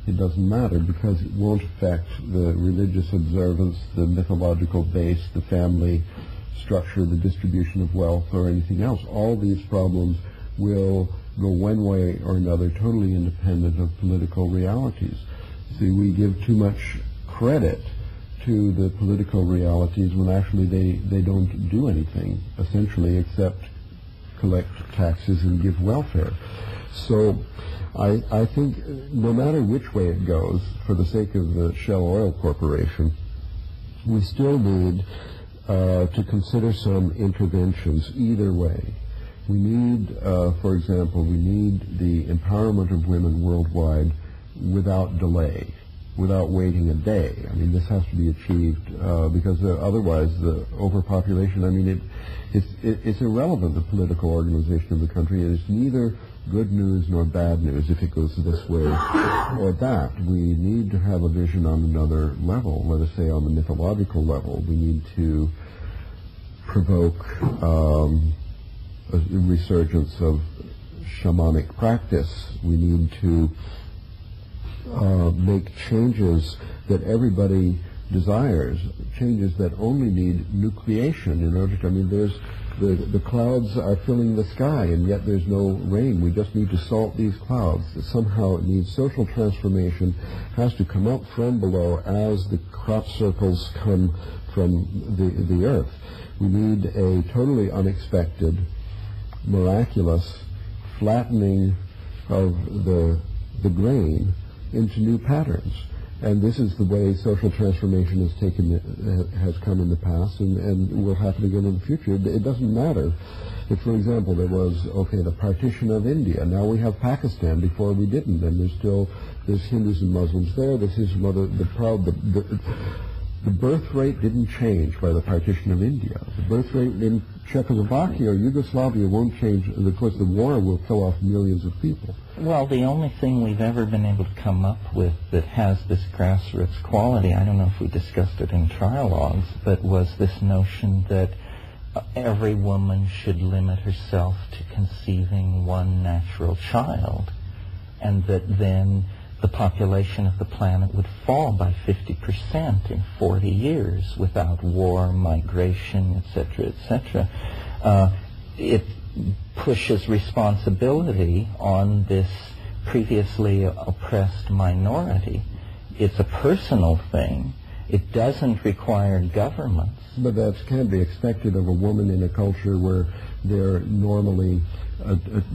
It doesn't matter because it won't affect the religious observance, the mythological base, the family structure, the distribution of wealth, or anything else. All these problems will go one way or another, totally independent of political realities. See, we give too much credit to the political realities when actually they don't do anything, essentially, except collect taxes and give welfare. So I think no matter which way it goes, for the sake of the Shell Oil Corporation, we still need to consider some interventions either way. We need, for example, we need the empowerment of women worldwide without delay, without waiting a day. I mean, this has to be achieved because otherwise the overpopulation, I mean, it's irrelevant, the political organization of the country. It is neither good news nor bad news if it goes this way or that. We need to have a vision on another level, let us say on the mythological level. We need to provoke a resurgence of shamanic practice. We need to make changes that everybody desires, changes that only need nucleation in order to, I mean, there's the clouds are filling the sky and yet there's no rain. We just need to salt these clouds. Somehow it needs social transformation, has to come up from below as the crop circles come from the earth. We need a totally unexpected, miraculous flattening of the grain into new patterns. And this is the way social transformation has come in the past and will happen again in the future. It doesn't matter if, for example, there was, the partition of India. Now we have Pakistan. Before we didn't. And there's Hindus and Muslims there. This is the birth rate didn't change by the partition of India. The birth rate in Czechoslovakia or Yugoslavia won't change. And of course, the war will kill off millions of people. Well, the only thing we've ever been able to come up with that has this grassroots quality, I don't know if we discussed it in Trialogues, but was this notion that every woman should limit herself to conceiving one natural child, and that then the population of the planet would fall by 50% in 40 years without war, migration, etc., etc. It pushes responsibility on this previously oppressed minority. It's a personal thing. It doesn't require governments. But that can be expected of a woman in a culture where they're normally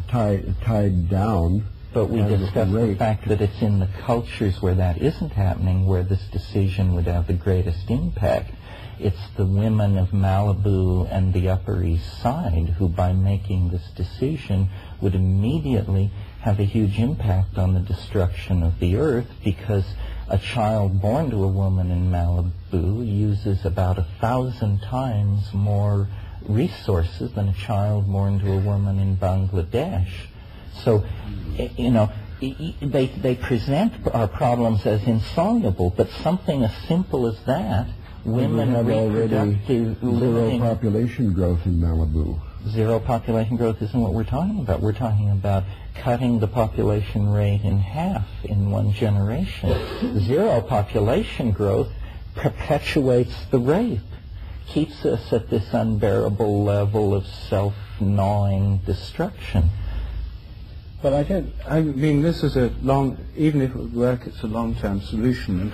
tied down. But we discussed the fact that it's in the cultures where that isn't happening where this decision would have the greatest impact. It's the women of Malibu and the Upper East Side who, by making this decision, would immediately have a huge impact on the destruction of the earth, because a child born to a woman in Malibu uses about 1,000 times more resources than a child born to a woman in Bangladesh. So, they present our problems as insoluble, but something as simple as that, women have already zero population growth in Malibu. Zero population growth isn't what we're talking about. We're talking about cutting the population rate in half in one generation. Zero population growth perpetuates the rape, keeps us at this unbearable level of self-gnawing destruction. But I mean, this is even if it would work, it's a long-term solution. And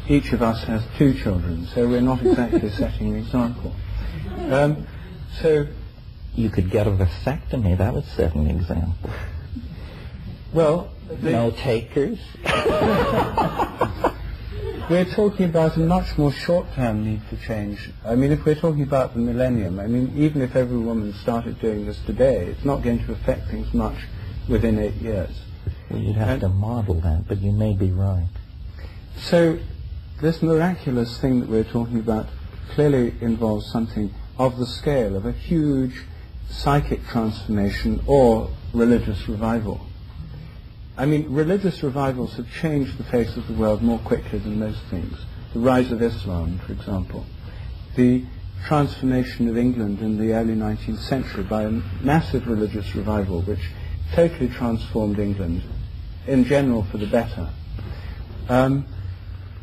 each of us has 2 children, so we're not exactly setting an example. So you could get a vasectomy. That would set an example. Well, no takers. We're talking about a much more short-term need for change. I mean, if we're talking about the millennium, I mean, even if every woman started doing this today, it's not going to affect things much within 8 years. Well, you'd have to model that, but you may be right. So this miraculous thing that we're talking about clearly involves something of the scale of a huge psychic transformation or religious revival. I mean, religious revivals have changed the face of the world more quickly than most things. The rise of Islam, for example. The transformation of England in the early 19th century by a massive religious revival which totally transformed England, in general for the better.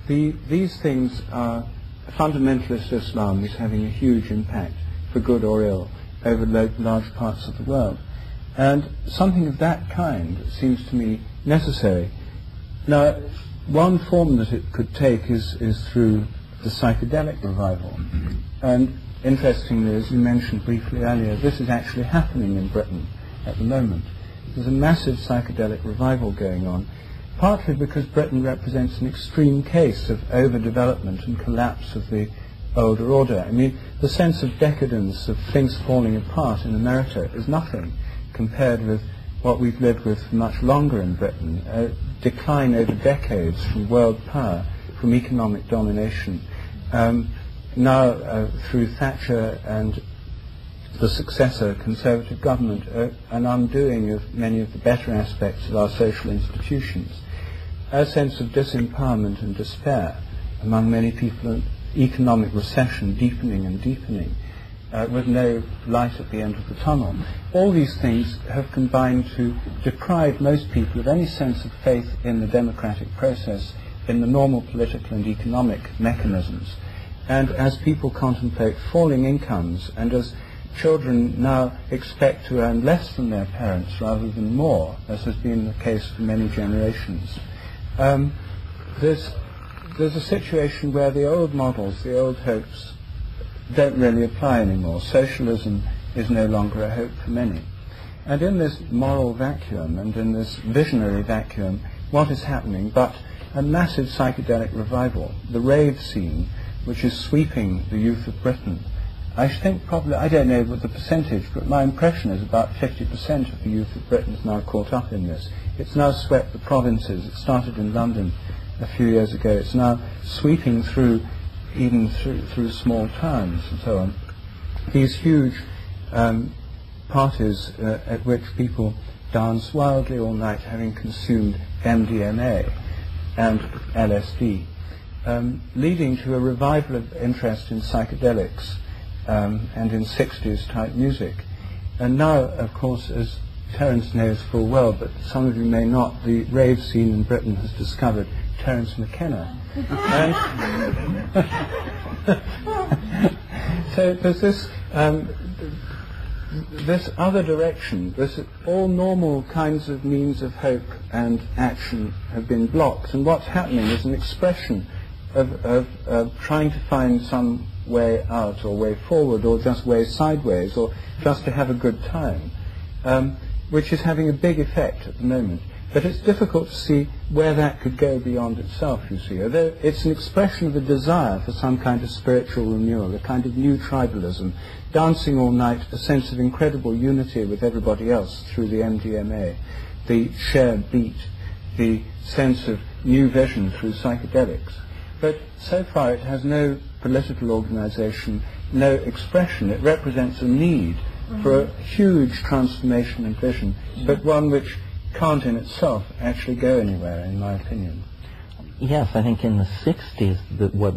These things are, fundamentalist Islam is having a huge impact, for good or ill, over large parts of the world. And something of that kind seems to me necessary. Now, one form that it could take is through the psychedelic revival. And interestingly, as you mentioned briefly earlier, this is actually happening in Britain at the moment. There's a massive psychedelic revival going on, partly because Britain represents an extreme case of overdevelopment and collapse of the older order. I mean, the sense of decadence, of things falling apart in America is nothing compared with what we've lived with for much longer in Britain, a decline over decades from world power, from economic domination. Now, through Thatcher and the successor Conservative government, an undoing of many of the better aspects of our social institutions, a sense of disempowerment and despair among many people, and economic recession deepening and deepening, with no light at the end of the tunnel. All these things have combined to deprive most people of any sense of faith in the democratic process, in the normal political and economic mechanisms. And as people contemplate falling incomes, and as children now expect to earn less than their parents rather than more, as has been the case for many generations, there's a situation where the old models, the old hopes, don't really apply anymore. Socialism is no longer a hope for many. And in this moral vacuum and in this visionary vacuum, what is happening but a massive psychedelic revival, the rave scene, which is sweeping the youth of Britain. I think probably, I don't know what the percentage, but my impression is about 50% of the youth of Britain is now caught up in this. It's now swept the provinces. It started in London a few years ago. It's now sweeping through, even through small towns and so on. These huge parties at which people dance wildly all night, having consumed MDMA and LSD, leading to a revival of interest in psychedelics and in 60s type music. And now, of course, as Terence knows full well, but some of you may not, the rave scene in Britain has discovered Terence McKenna. So there's this other direction. All normal kinds of means of hope and action have been blocked, and what's happening is an expression of trying to find some way out or way forward or just way sideways or just to have a good time, which is having a big effect at the moment. But it's difficult to see where that could go beyond itself, you see. Although it's an expression of a desire for some kind of spiritual renewal, a kind of new tribalism, dancing all night, a sense of incredible unity with everybody else through the MDMA, the shared beat, the sense of new vision through psychedelics. But so far it has no political organization, no expression. It represents a need for a huge transformation and vision, but one which can't in itself actually go anywhere, in my opinion. Yes, I think in the 60s what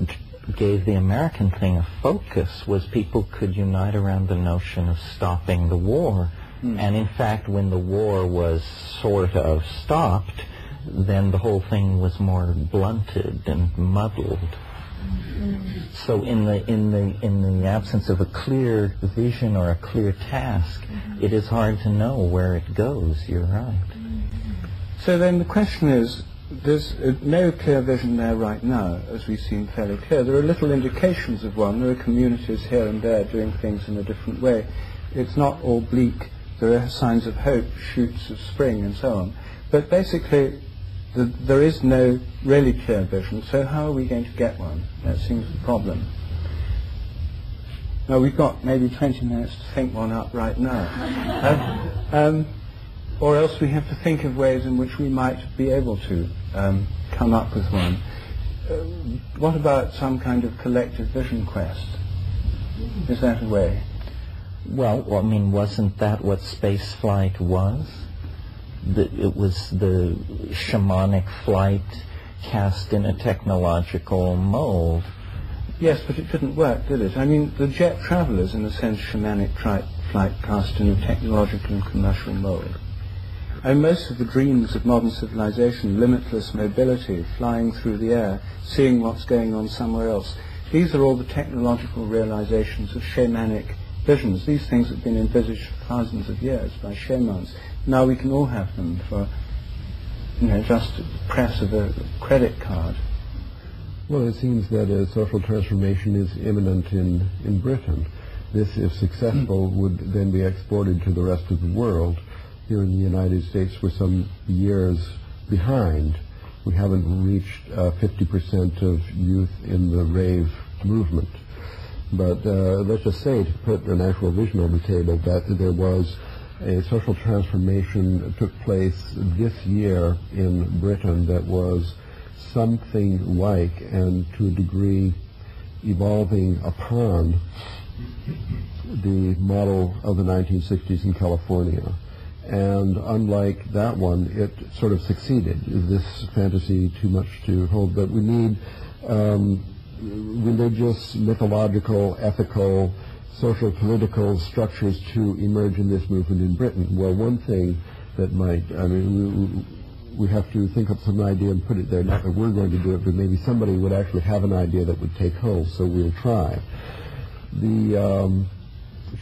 gave the American thing a focus was people could unite around the notion of stopping the war. And in fact, when the war was sort of stopped, then the whole thing was more blunted and muddled. So in the absence of a clear vision or a clear task, it is hard to know where it goes. You're right. So then the question is, there's no clear vision there right now, as we seem fairly clear. There are little indications of one. There are communities here and there doing things in a different way. It's not all bleak. There are signs of hope, shoots of spring and so on. But basically, there is no really clear vision, so how are we going to get one? That seems the problem. Now, we've got maybe 20 minutes to think one up right now. Or else we have to think of ways in which we might be able to come up with one. What about some kind of collective vision quest? Is that a way? Well, I mean, wasn't that what space flight was? It was the shamanic flight cast in a technological mold. Yes, but it didn't work, did it? I mean, the jet travel is, in a sense, shamanic flight cast in a technological and commercial mold. And most of the dreams of modern civilization, limitless mobility, flying through the air, seeing what's going on somewhere else, these are all the technological realizations of shamanic visions. These things have been envisaged for thousands of years by shamans. Now we can all have them for, just the press of a credit card. Well, it seems that a social transformation is imminent in Britain. This, if successful, would then be exported to the rest of the world. Here in the United States, we're some years behind. We haven't reached 50% of youth in the rave movement. But let's just say, to put an actual vision on the table, that there was a social transformation that took place this year in Britain that was something like, and to a degree evolving upon, the model of the 1960s in California. And unlike that one, it sort of succeeded. Is this fantasy too much to hold? But we need religious, mythological, ethical, social, political structures to emerge in this movement in Britain. Well, one thing that might, I mean, we have to think up some idea and put it there. Not that we're going to do it, but maybe somebody would actually have an idea that would take hold, so we'll try. The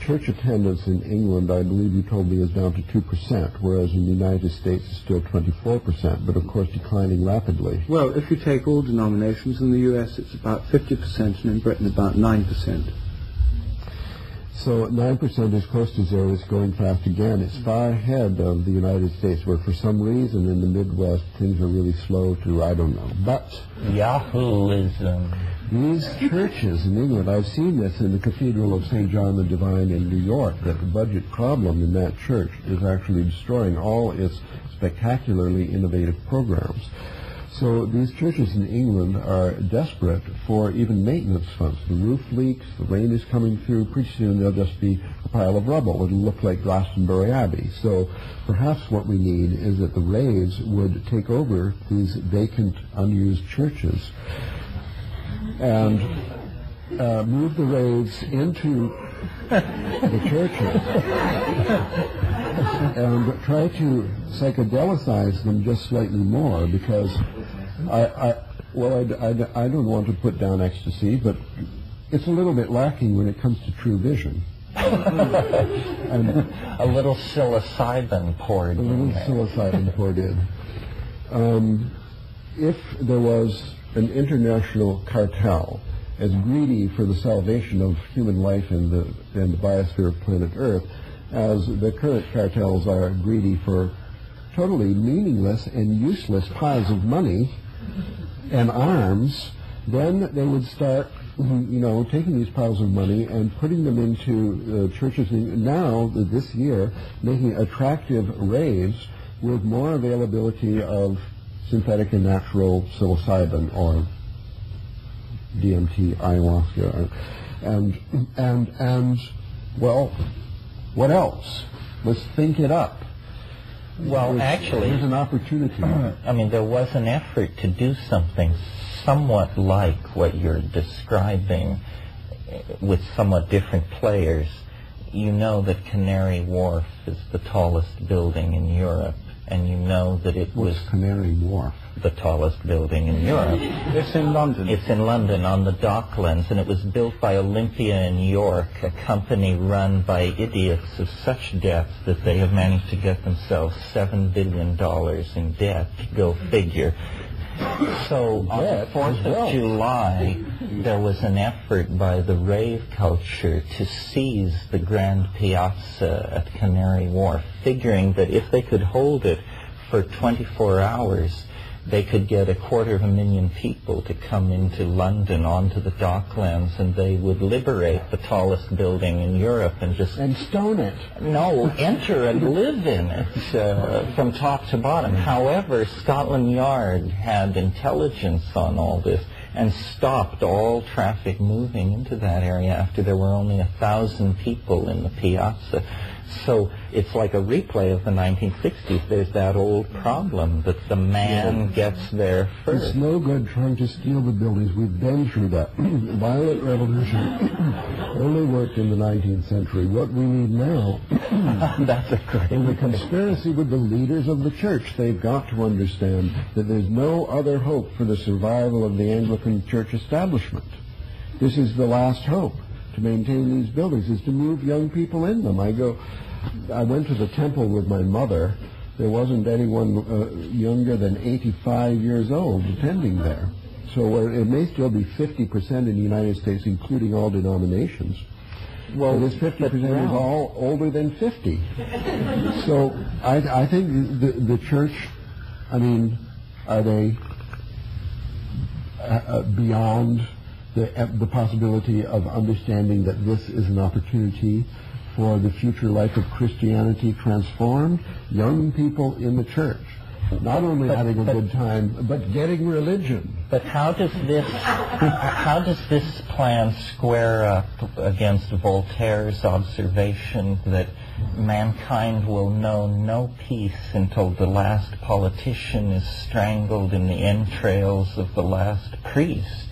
church attendance in England, I believe you told me, is down to 2%, whereas in the United States it's still 24%, but of course declining rapidly. Well, if you take all denominations, in the US it's about 50%, and in Britain about 9%. So 9% is close to zero. It's going fast again. It's far ahead of the United States, where for some reason in the Midwest things are really slow to, I don't know. But Yahooism. These churches in England, I've seen this in the Cathedral of St. John the Divine in New York, that the budget problem in that church is actually destroying all its spectacularly innovative programs. So these churches in England are desperate for even maintenance funds. The roof leaks, the rain is coming through, pretty soon there'll just be a pile of rubble. It'll look like Glastonbury Abbey. So perhaps what we need is that the raves would take over these vacant, unused churches and move the raves into the churches and try to psychedelicize them just slightly more, because I don't want to put down ecstasy, but it's a little bit lacking when it comes to true vision. And a little psilocybin poured in. A little psilocybin poured in. If there was an international cartel as greedy for the salvation of human life in the biosphere of planet Earth as the current cartels are greedy for totally meaningless and useless piles of money and arms, then they would start, taking these piles of money and putting them into churches. Now, this year, making attractive raves with more availability of synthetic and natural psilocybin or DMT, ayahuasca, and well, what else? Let's think it up. Well, actually, there's an opportunity. I mean, there was an effort to do something somewhat like what you're describing with somewhat different players. You know that Canary Wharf is the tallest building in Europe, and you know that it was Canary Wharf, the tallest building in Europe. It's in London. It's in London on the Docklands, and it was built by Olympia in York, a company run by idiots of such depth that they have managed to get themselves $7 billion in debt. Go figure. So on the 4th of July, there was an effort by the rave culture to seize the Grand Piazza at Canary Wharf, figuring that if they could hold it for 24 hours, they could get 250,000 people to come into London onto the Docklands, and they would liberate the tallest building in Europe and just... And stone it. No, enter and live in it from top to bottom. However, Scotland Yard had intelligence on all this and stopped all traffic moving into that area after there were only 1,000 people in the piazza. So it's like a replay of the 1960s. There's that old problem that the man gets there first. It's no good trying to steal the buildings. We've been through that. Violent revolution only worked in the 19th century. What we need now That's a great in the conspiracy with the leaders of the church, they've got to understand that there's no other hope for the survival of the Anglican church establishment. This is the last hope to maintain these buildings, is to move young people in them. I went to the temple with my mother. There wasn't anyone younger than 85 years old attending there. So it may still be 50% in the United States, including all denominations. Well, this 50% is all older than 50. So I think the church, I mean, are they beyond the possibility of understanding that this is an opportunity for the future life of Christianity transformed? Young people in the church, not only having a good time, but getting religion. But how does this plan square up against Voltaire's observation that mankind will know no peace until the last politician is strangled in the entrails of the last priest?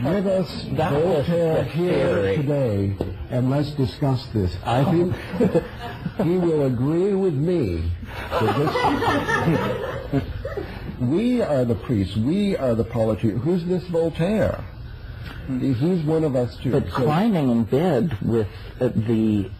Give us Voltaire here today, and let's discuss this. I think he will agree with me that this, we are the priests, we are the politicians. Who's this Voltaire? He's one of us too. But climbing in bed with the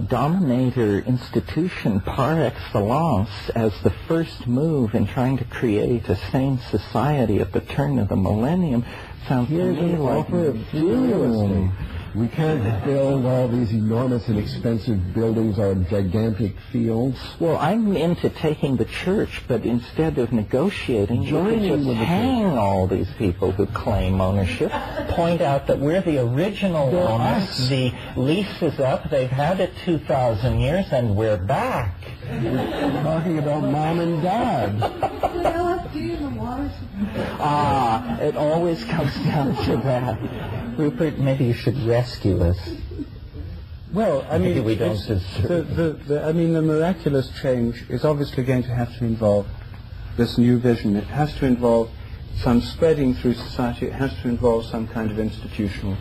dominator institution par excellence as the first move in trying to create a sane society at the turn of the millennium sounds to me like doom. We can't build all these enormous and expensive buildings on gigantic fields. Well, I'm into taking the church, but instead of negotiating, joining with hang all these people who claim ownership, point out that we're the original owners, the lease is up, they've had it 2,000 years, and we're back. We're talking about mom and dad. It always comes down to that. Rupert, maybe you should rescue us. Well, I mean, maybe we don't deserve the miraculous change is obviously going to have to involve this new vision. It has to involve some spreading through society. It has to involve some kind of institutional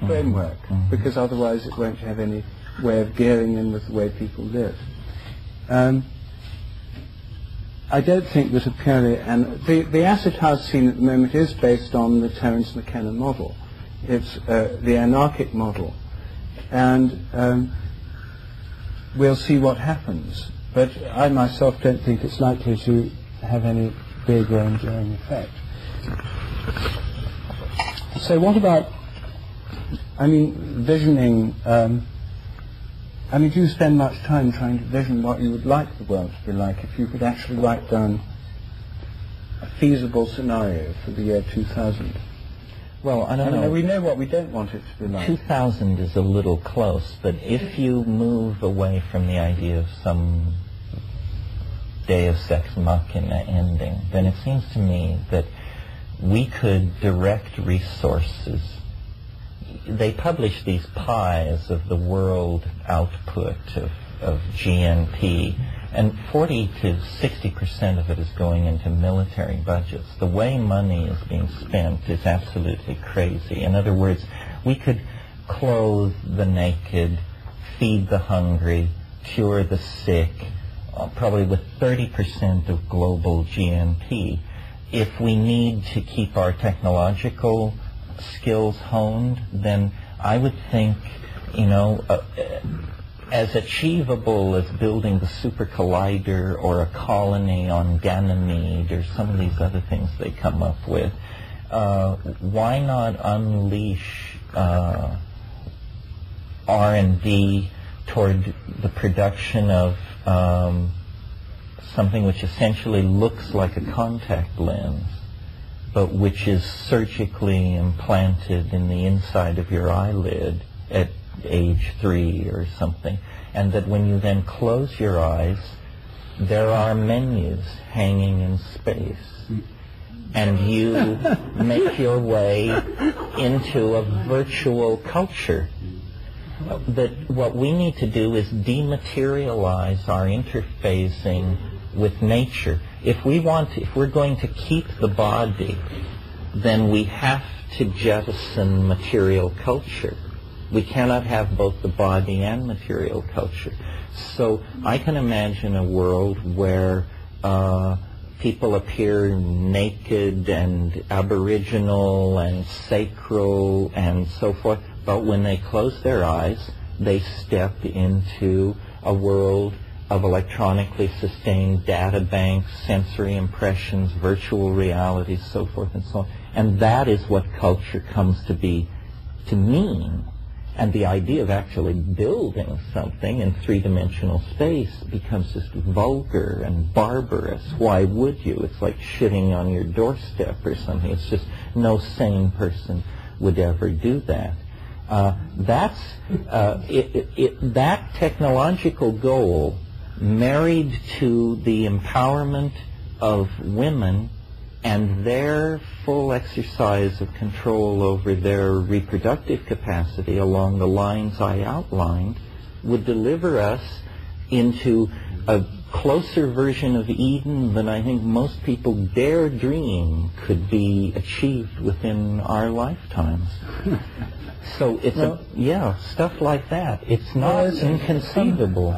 framework, because otherwise it won't have any way of gearing in with the way people live. I don't think that a purely, and the acid house scene at the moment is based on the Terence McKenna model. It's the anarchic model, and we'll see what happens. But I myself don't think it's likely to have any big or enduring effect. So what about, visioning, do you spend much time trying to vision what you would like the world to be like if you could actually write down a feasible scenario for the year 2000? Well, I don't know. We know what we don't want it to be like. 2000 is a little close, but if you move away from the idea of some Deus Ex Machina ending, then it seems to me that we could direct resources. They publish these pies of the world output of GNP, and 40 to 60% of it is going into military budgets. The way money is being spent is absolutely crazy. In other words, we could clothe the naked, feed the hungry, cure the sick, probably with 30% of global GNP. If we need to keep our technological skills honed, then I would think, as achievable as building the super collider or a colony on Ganymede or some of these other things they come up with, why not unleash R&D toward the production of something which essentially looks like a contact lens, but which is surgically implanted in the inside of your eyelid at age 3 or something, and that when you then close your eyes, there are menus hanging in space, and you make your way into a virtual culture. That what we need to do is dematerialize our interfacing with nature. If we're going to keep the body, then we have to jettison material culture. We cannot have both the body and material culture. So I can imagine a world where people appear naked and aboriginal and sacral and so forth, but when they close their eyes, they step into a world of electronically sustained data banks, sensory impressions, virtual reality, so forth and so on. And that is what culture comes to mean. And the idea of actually building something in three-dimensional space becomes just vulgar and barbarous. Why would you? It's like shitting on your doorstep or something. It's just no sane person would ever do that. That technological goal, married to the empowerment of women and their full exercise of control over their reproductive capacity along the lines I outlined, would deliver us into a closer version of Eden than I think most people dare dream could be achieved within our lifetimes. So it's stuff like that. It's not inconceivable.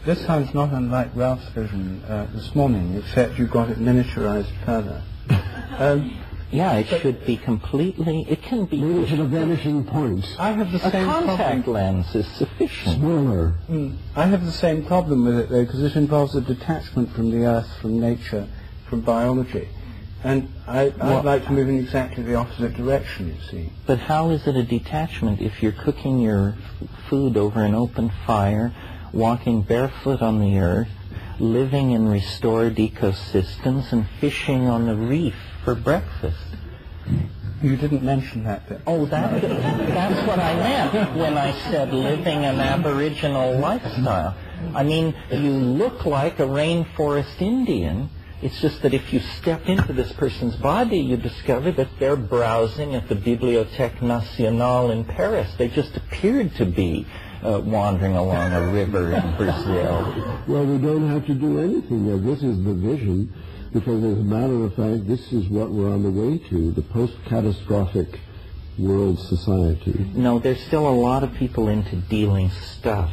This sounds not unlike Ralph's vision this morning, except you've got it miniaturized further. It should be completely, it can be... Maybe to the vanishing point. I have the same contact problem. lens is sufficient. Smaller. I have the same problem with it, though, because it involves a detachment from the earth, from nature, from biology. And I'd like to move in exactly the opposite direction, you see. But how is it a detachment if you're cooking your food over an open fire, walking barefoot on the earth, living in restored ecosystems, and fishing on the reef for breakfast? You didn't mention that bit. Oh, that's what I meant when I said living an aboriginal lifestyle. I mean, you look like a rainforest Indian. It's just that if you step into this person's body, you discover that they're browsing at the Bibliothèque Nationale in Paris. They just appeared to be wandering along a river in Brazil. Well, we don't have to do anything there. This is the vision, because as a matter of fact, this is what we're on the way to, the post-catastrophic world society. No, there's still a lot of people into dealing stuff.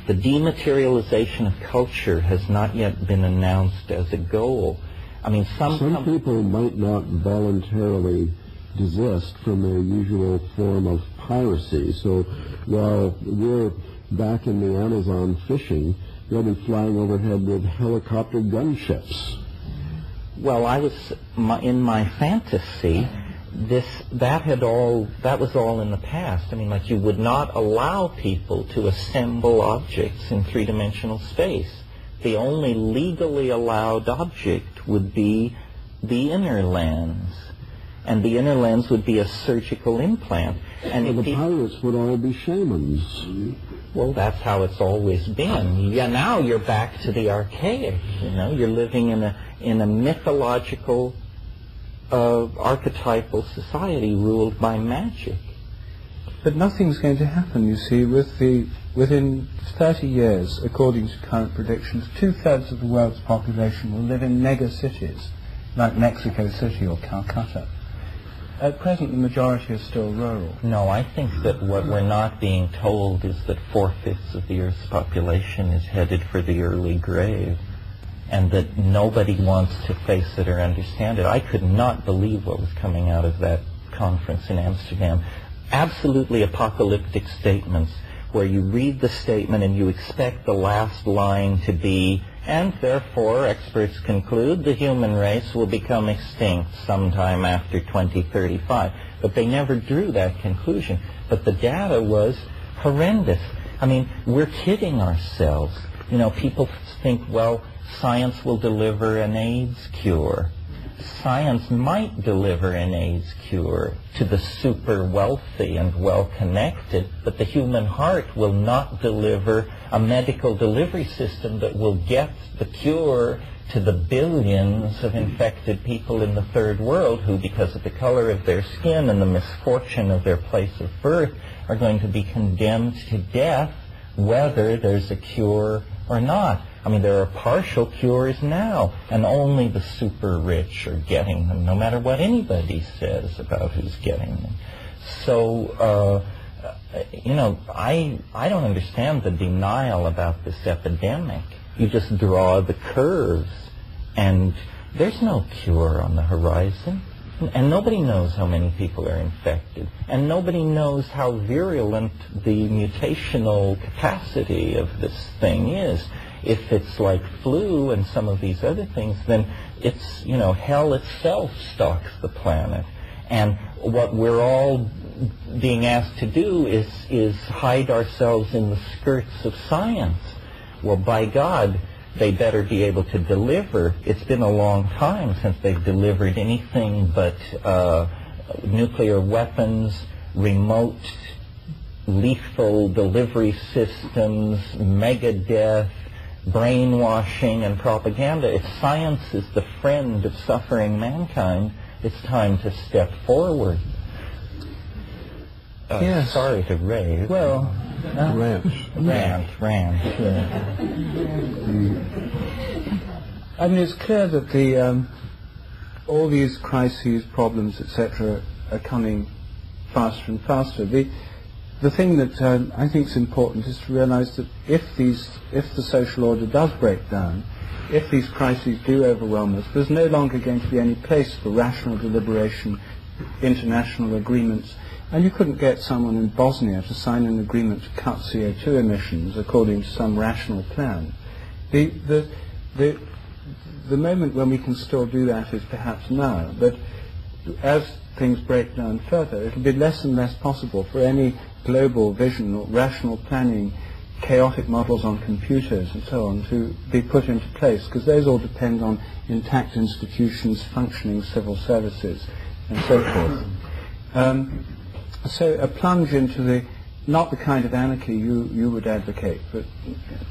The dematerialization of culture has not yet been announced as a goal. I mean, some people might not voluntarily desist from their usual form of piracy. So while we're back in the Amazon fishing, they'll be flying overhead with helicopter gunships. Well, in my fantasy, that was all in the past. I mean, like, you would not allow people to assemble objects in three-dimensional space. The only legally allowed object would be the inner lens. And the inner lens would be a surgical implant. And the pirates would all be shamans. Well, that's how it's always been. Yeah, now you're back to the archaic. You know, you're living in a mythological, archetypal society ruled by magic. But nothing's going to happen, you see, within 30 years, according to current predictions, 2/3 of the world's population will live in mega cities, like Mexico City or Calcutta. At present, the majority are still rural. No, I think that what we're not being told is that 4/5 of the Earth's population is headed for the early grave, and that nobody wants to face it or understand it. I could not believe what was coming out of that conference in Amsterdam. Absolutely apocalyptic statements where you read the statement and you expect the last line to be, and therefore experts conclude the human race will become extinct sometime after 2035. But they never drew that conclusion. But the data was horrendous. I mean, we're kidding ourselves. You know, people think, well, science will deliver an AIDS cure. Science might deliver an AIDS cure to the super wealthy and well-connected, but the human heart will not deliver a medical delivery system that will get the cure to the billions of infected people in the third world who, because of the color of their skin and the misfortune of their place of birth, are going to be condemned to death whether there's a cure or not. I mean, there are partial cures now, and only the super rich are getting them, no matter what anybody says about who's getting them. So, you know, I don't understand the denial about this epidemic. You just draw the curves, and there's no cure on the horizon. And nobody knows how many people are infected. And nobody knows how virulent the mutational capacity of this thing is. If it's like flu and some of these other things, then it's, hell itself stalks the planet. And what we're all being asked to do is hide ourselves in the skirts of science. Well, by God, they better be able to deliver. It's been a long time since they've delivered anything but nuclear weapons, remote lethal delivery systems, megadeath, brainwashing, and propaganda. If science is the friend of suffering mankind, it's time to step forward. Yes. Sorry to rave. Well, Rant. Yeah. I mean, it's clear that all these crises, problems, etc., are coming faster and faster. The thing that I think is important is to realize that if the social order does break down, if these crises do overwhelm us, there's no longer going to be any place for rational deliberation, international agreements, and you couldn't get someone in Bosnia to sign an agreement to cut CO2 emissions according to some rational plan. The moment when we can still do that is perhaps now, but as things break down further, it'll be less and less possible for any global vision or rational planning, chaotic models on computers and so on to be put into place, because those all depend on intact institutions, functioning civil services, and so forth. So a plunge into not the kind of anarchy you would advocate, but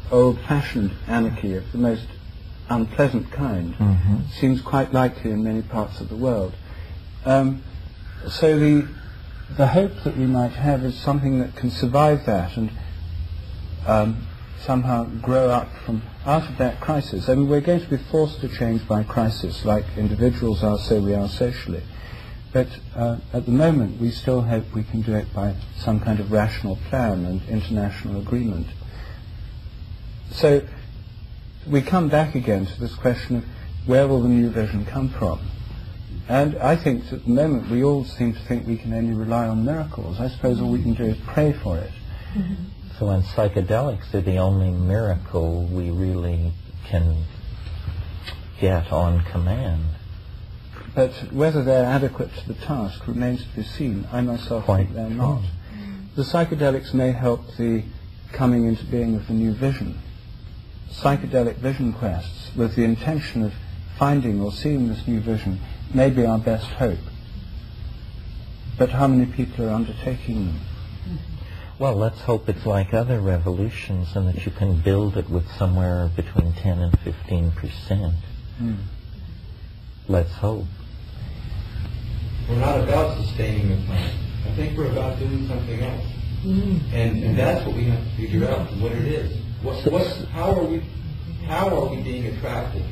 old-fashioned anarchy of the most unpleasant kind, seems quite likely in many parts of the world. So the hope that we might have is something that can survive that and somehow grow up from out of that crisis. I mean, we're going to be forced to change by crisis, like individuals are, so we are socially. But at the moment, we still hope we can do it by some kind of rational plan and international agreement. So we come back again to this question of where will the new vision come from? And I think that at the moment we all seem to think we can only rely on miracles. I suppose all we can do is pray for it. So when psychedelics are the only miracle we really can get on command. But whether they're adequate to the task remains to be seen. I myself think they're not. The psychedelics may help the coming into being of the new vision. Psychedelic vision quests with the intention of finding or seeing this new vision may be our best hope. But how many people are undertaking them? Well, let's hope it's like other revolutions and that you can build it with somewhere between 10 and 15%. Let's hope. We're not about sustaining the planet. I think we're about doing something else. And that's what we have to figure out, what it is. How are we being attracted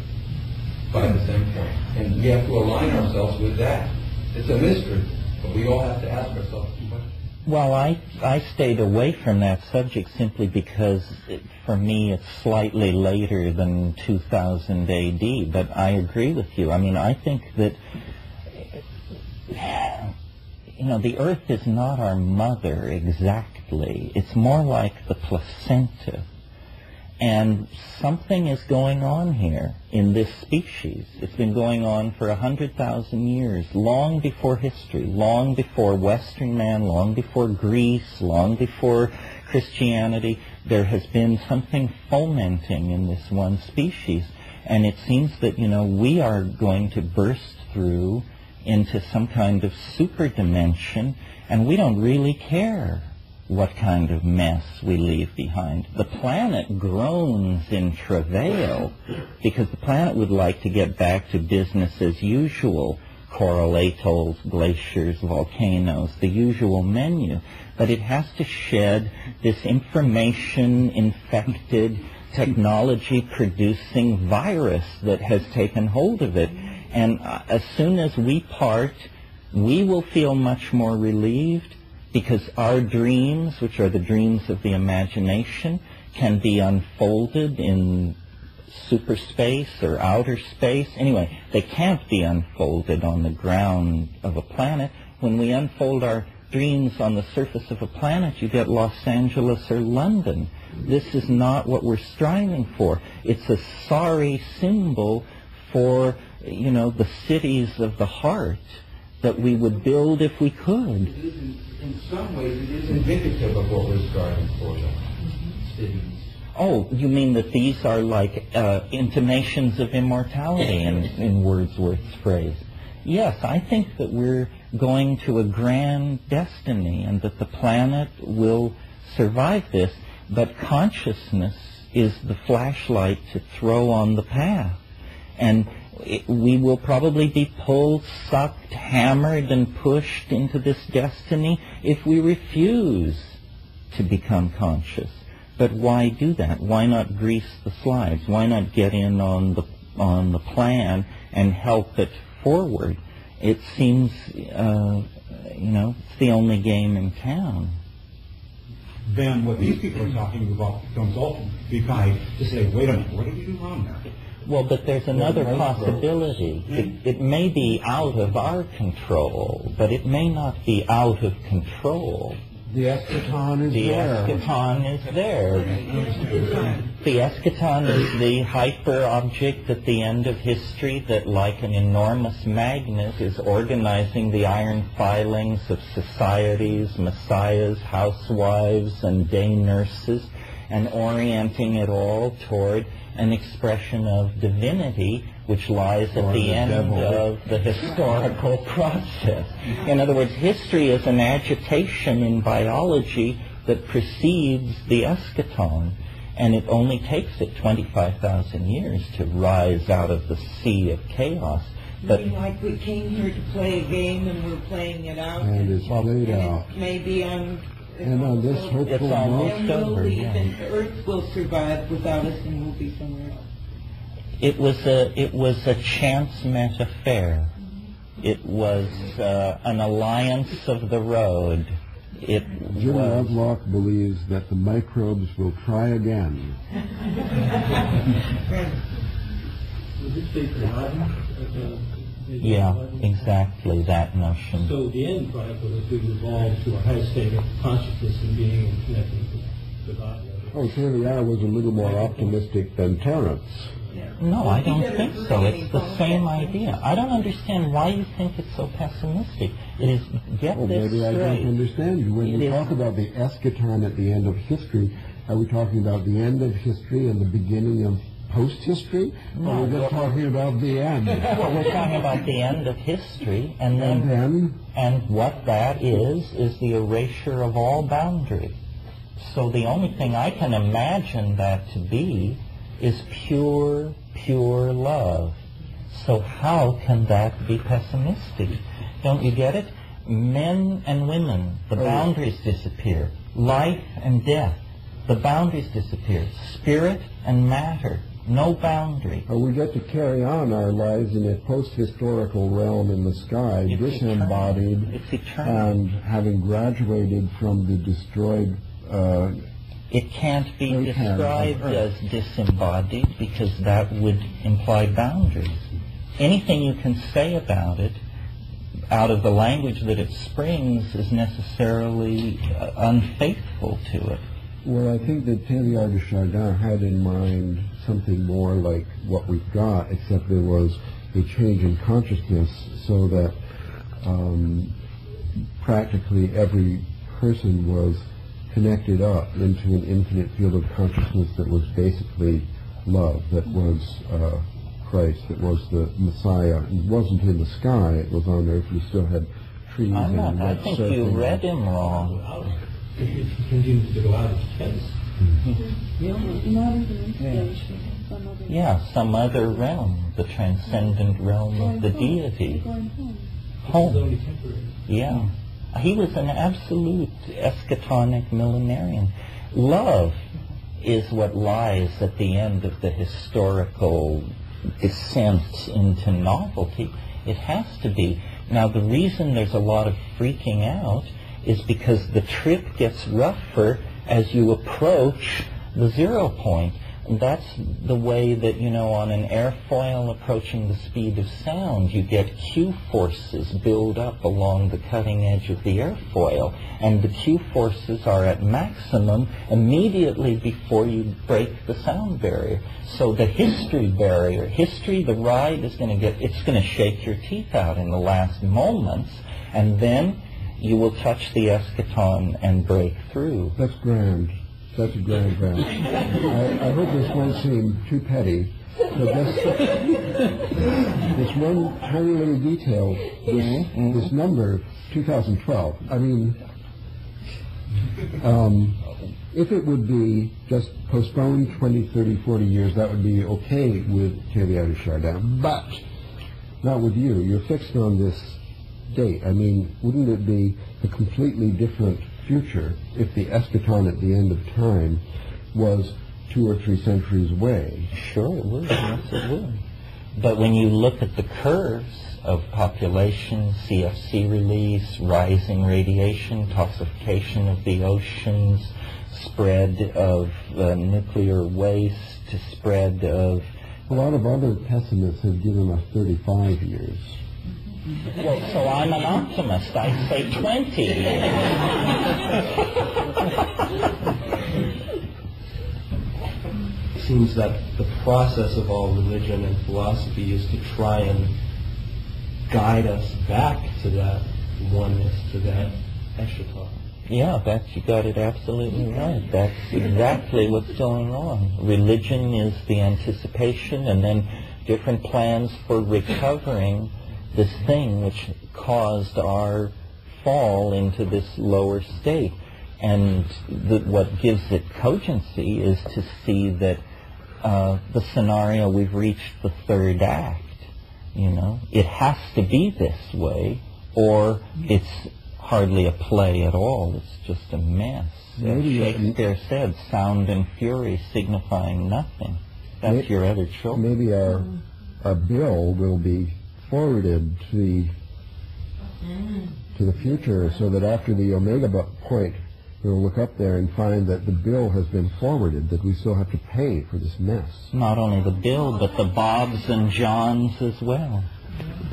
by the same point? And we have to align ourselves with that. It's a mystery, but we all have to ask ourselves two questions. Well, I stayed away from that subject simply because, for me, it's slightly later than 2000 AD, but I agree with you. I mean, I think that, the Earth is not our mother exactly. It's more like the placenta. And something is going on here in this species. It's been going on for 100,000 years, long before history, long before Western man, long before Greece, long before Christianity. There has been something fomenting in this one species. And it seems that, we are going to burst through into some kind of super dimension, and we don't really care what kind of mess we leave behind. The planet groans in travail because the planet would like to get back to business as usual, coral atolls, glaciers, volcanoes, the usual menu. But it has to shed this information-infected, technology-producing virus that has taken hold of it. And as soon as we part, we will feel much more relieved, because our dreams, which are the dreams of the imagination, can be unfolded in superspace or outer space. Anyway, they can't be unfolded on the ground of a planet. When we unfold our dreams on the surface of a planet, you get Los Angeles or London. This is not what we're striving for. It's a sorry symbol for, the cities of the heart that we would build if we could. It is, in some ways, it is indicative of what we're striving for, though. Cities. Oh, you mean that these are like intimations of immortality in Wordsworth's phrase? Yes, I think that we're going to a grand destiny and that the planet will survive this, but consciousness is the flashlight to throw on the path. And we will probably be pulled, sucked, hammered, and pushed into this destiny if we refuse to become conscious. But why do that? Why not grease the slides? Why not get in on the plan and help it forward? It seems, it's the only game in town. Then what these people are talking about becomes ultimately to say, wait a minute, what did we do wrong there? Well, but there's another possibility. It may be out of our control, but it may not be out of control. The eschaton is The there. eschaton is there. The eschaton is the hyper-object at the end of history that, like an enormous magnet, is organizing the iron filings of societies, messiahs, housewives, and day nurses, and orienting it all toward an expression of divinity which lies at the end of the historical process. In other words, history is an agitation in biology that precedes the eschaton, and it only takes it 25,000 years to rise out of the sea of chaos. But like we came here to play a game and we're playing it out. And it's played out. It may be on... And on this hopeful It's almost and we'll over, leave, yeah. and the Earth will survive without us, and we'll be somewhere else. It was a chance met affair. It was an alliance of the road. Jim Lovelock believes that the microbes will try again. Would this be forgotten? Yeah, exactly, that notion. So the end product was we evolved to a high state of consciousness and being and connecting to God. Oh, Terence was a little more optimistic than Terence. No, I don't think so. It's the same idea. I don't understand why you think it's so pessimistic. It is, get Oh, this maybe I straight. don't understand you. When we talk about the eschaton at the end of history, are we talking about the end of history and the beginning of post-history? No, or we're just talking about the end? Well, we're talking about the end of history, and then? And what that is the erasure of all boundary. So the only thing I can imagine that to be is pure love. So how can that be pessimistic? Don't you get it? Men and women, the boundaries disappear. Life and death, the boundaries disappear. Spirit and matter, no boundary. We get to carry on our lives in a post-historical realm in the sky, It's disembodied, eternal. It's eternal. and having graduated from the destroyed... It can't be Earth described and as disembodied because that would imply boundaries. Anything you can say about it, out of the language that it springs, is necessarily unfaithful to it. Well, I think that Teilhard de Chardin had in mind something more like what we've got, except there was a change in consciousness so that practically every person was connected up into an infinite field of consciousness that was basically love, that was Christ, that was the Messiah. It wasn't in the sky, it was on earth. We still had trees and I think you read him wrong. It continues to go out of space. Yeah, some other realm, the transcendent realm of the deity. It's only temporary. Yeah. He was an absolute eschatonic millenarian. Love is what lies at the end of the historical descent into novelty. It has to be. Now, the reason there's a lot of freaking out is because the trip gets rougher as you approach the 0 point. And that's the way that, on an airfoil approaching the speed of sound, you get Q forces build up along the cutting edge of the airfoil. And the Q forces are at maximum immediately before you break the sound barrier. So the history barrier, the ride is going to shake your teeth out in the last moments, and then you will touch the eschaton and break through. That's grand. That's a grand grant. I hope this won't seem too petty, but this one tiny little detail, this number, 2012, I mean, if it would be just postponed 20, 30, 40 years, that would be okay with Teilhard Chardin, but not with you. You're fixed on this date. I mean, wouldn't it be a completely different future if the eschaton at the end of time was 2 or 3 centuries away? Sure it would, yes it would. But when you look at the curves of population, CFC release, rising radiation, toxification of the oceans, spread of nuclear waste, spread of... A lot of other pessimists have given us 35 years. Well, so I'm an optimist. I say 20 years. It seems that the process of all religion and philosophy is to try and guide us back to that oneness, to that eschaton. Yeah, you got it absolutely right. That's exactly what's going on. Religion is the anticipation, and then different plans for recovering this thing which caused our fall into this lower state. And what gives it cogency is to see that the scenario we've reached the third act. It has to be this way, or it's hardly a play at all. It's just a mess. As Shakespeare said, sound and fury signifying nothing. That's your other choice. Maybe our bill will be forwarded to the future, so that after the omega point, we'll look up there and find that the bill has been forwarded, that we still have to pay for this mess. Not only the bill, but the Bobs and Johns as well.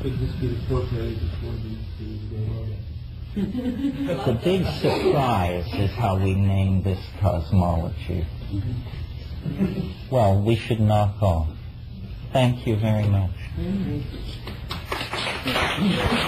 Could this be incorporated before the omega? The big surprise is how we name this cosmology. Well, we should knock off. Thank you very much.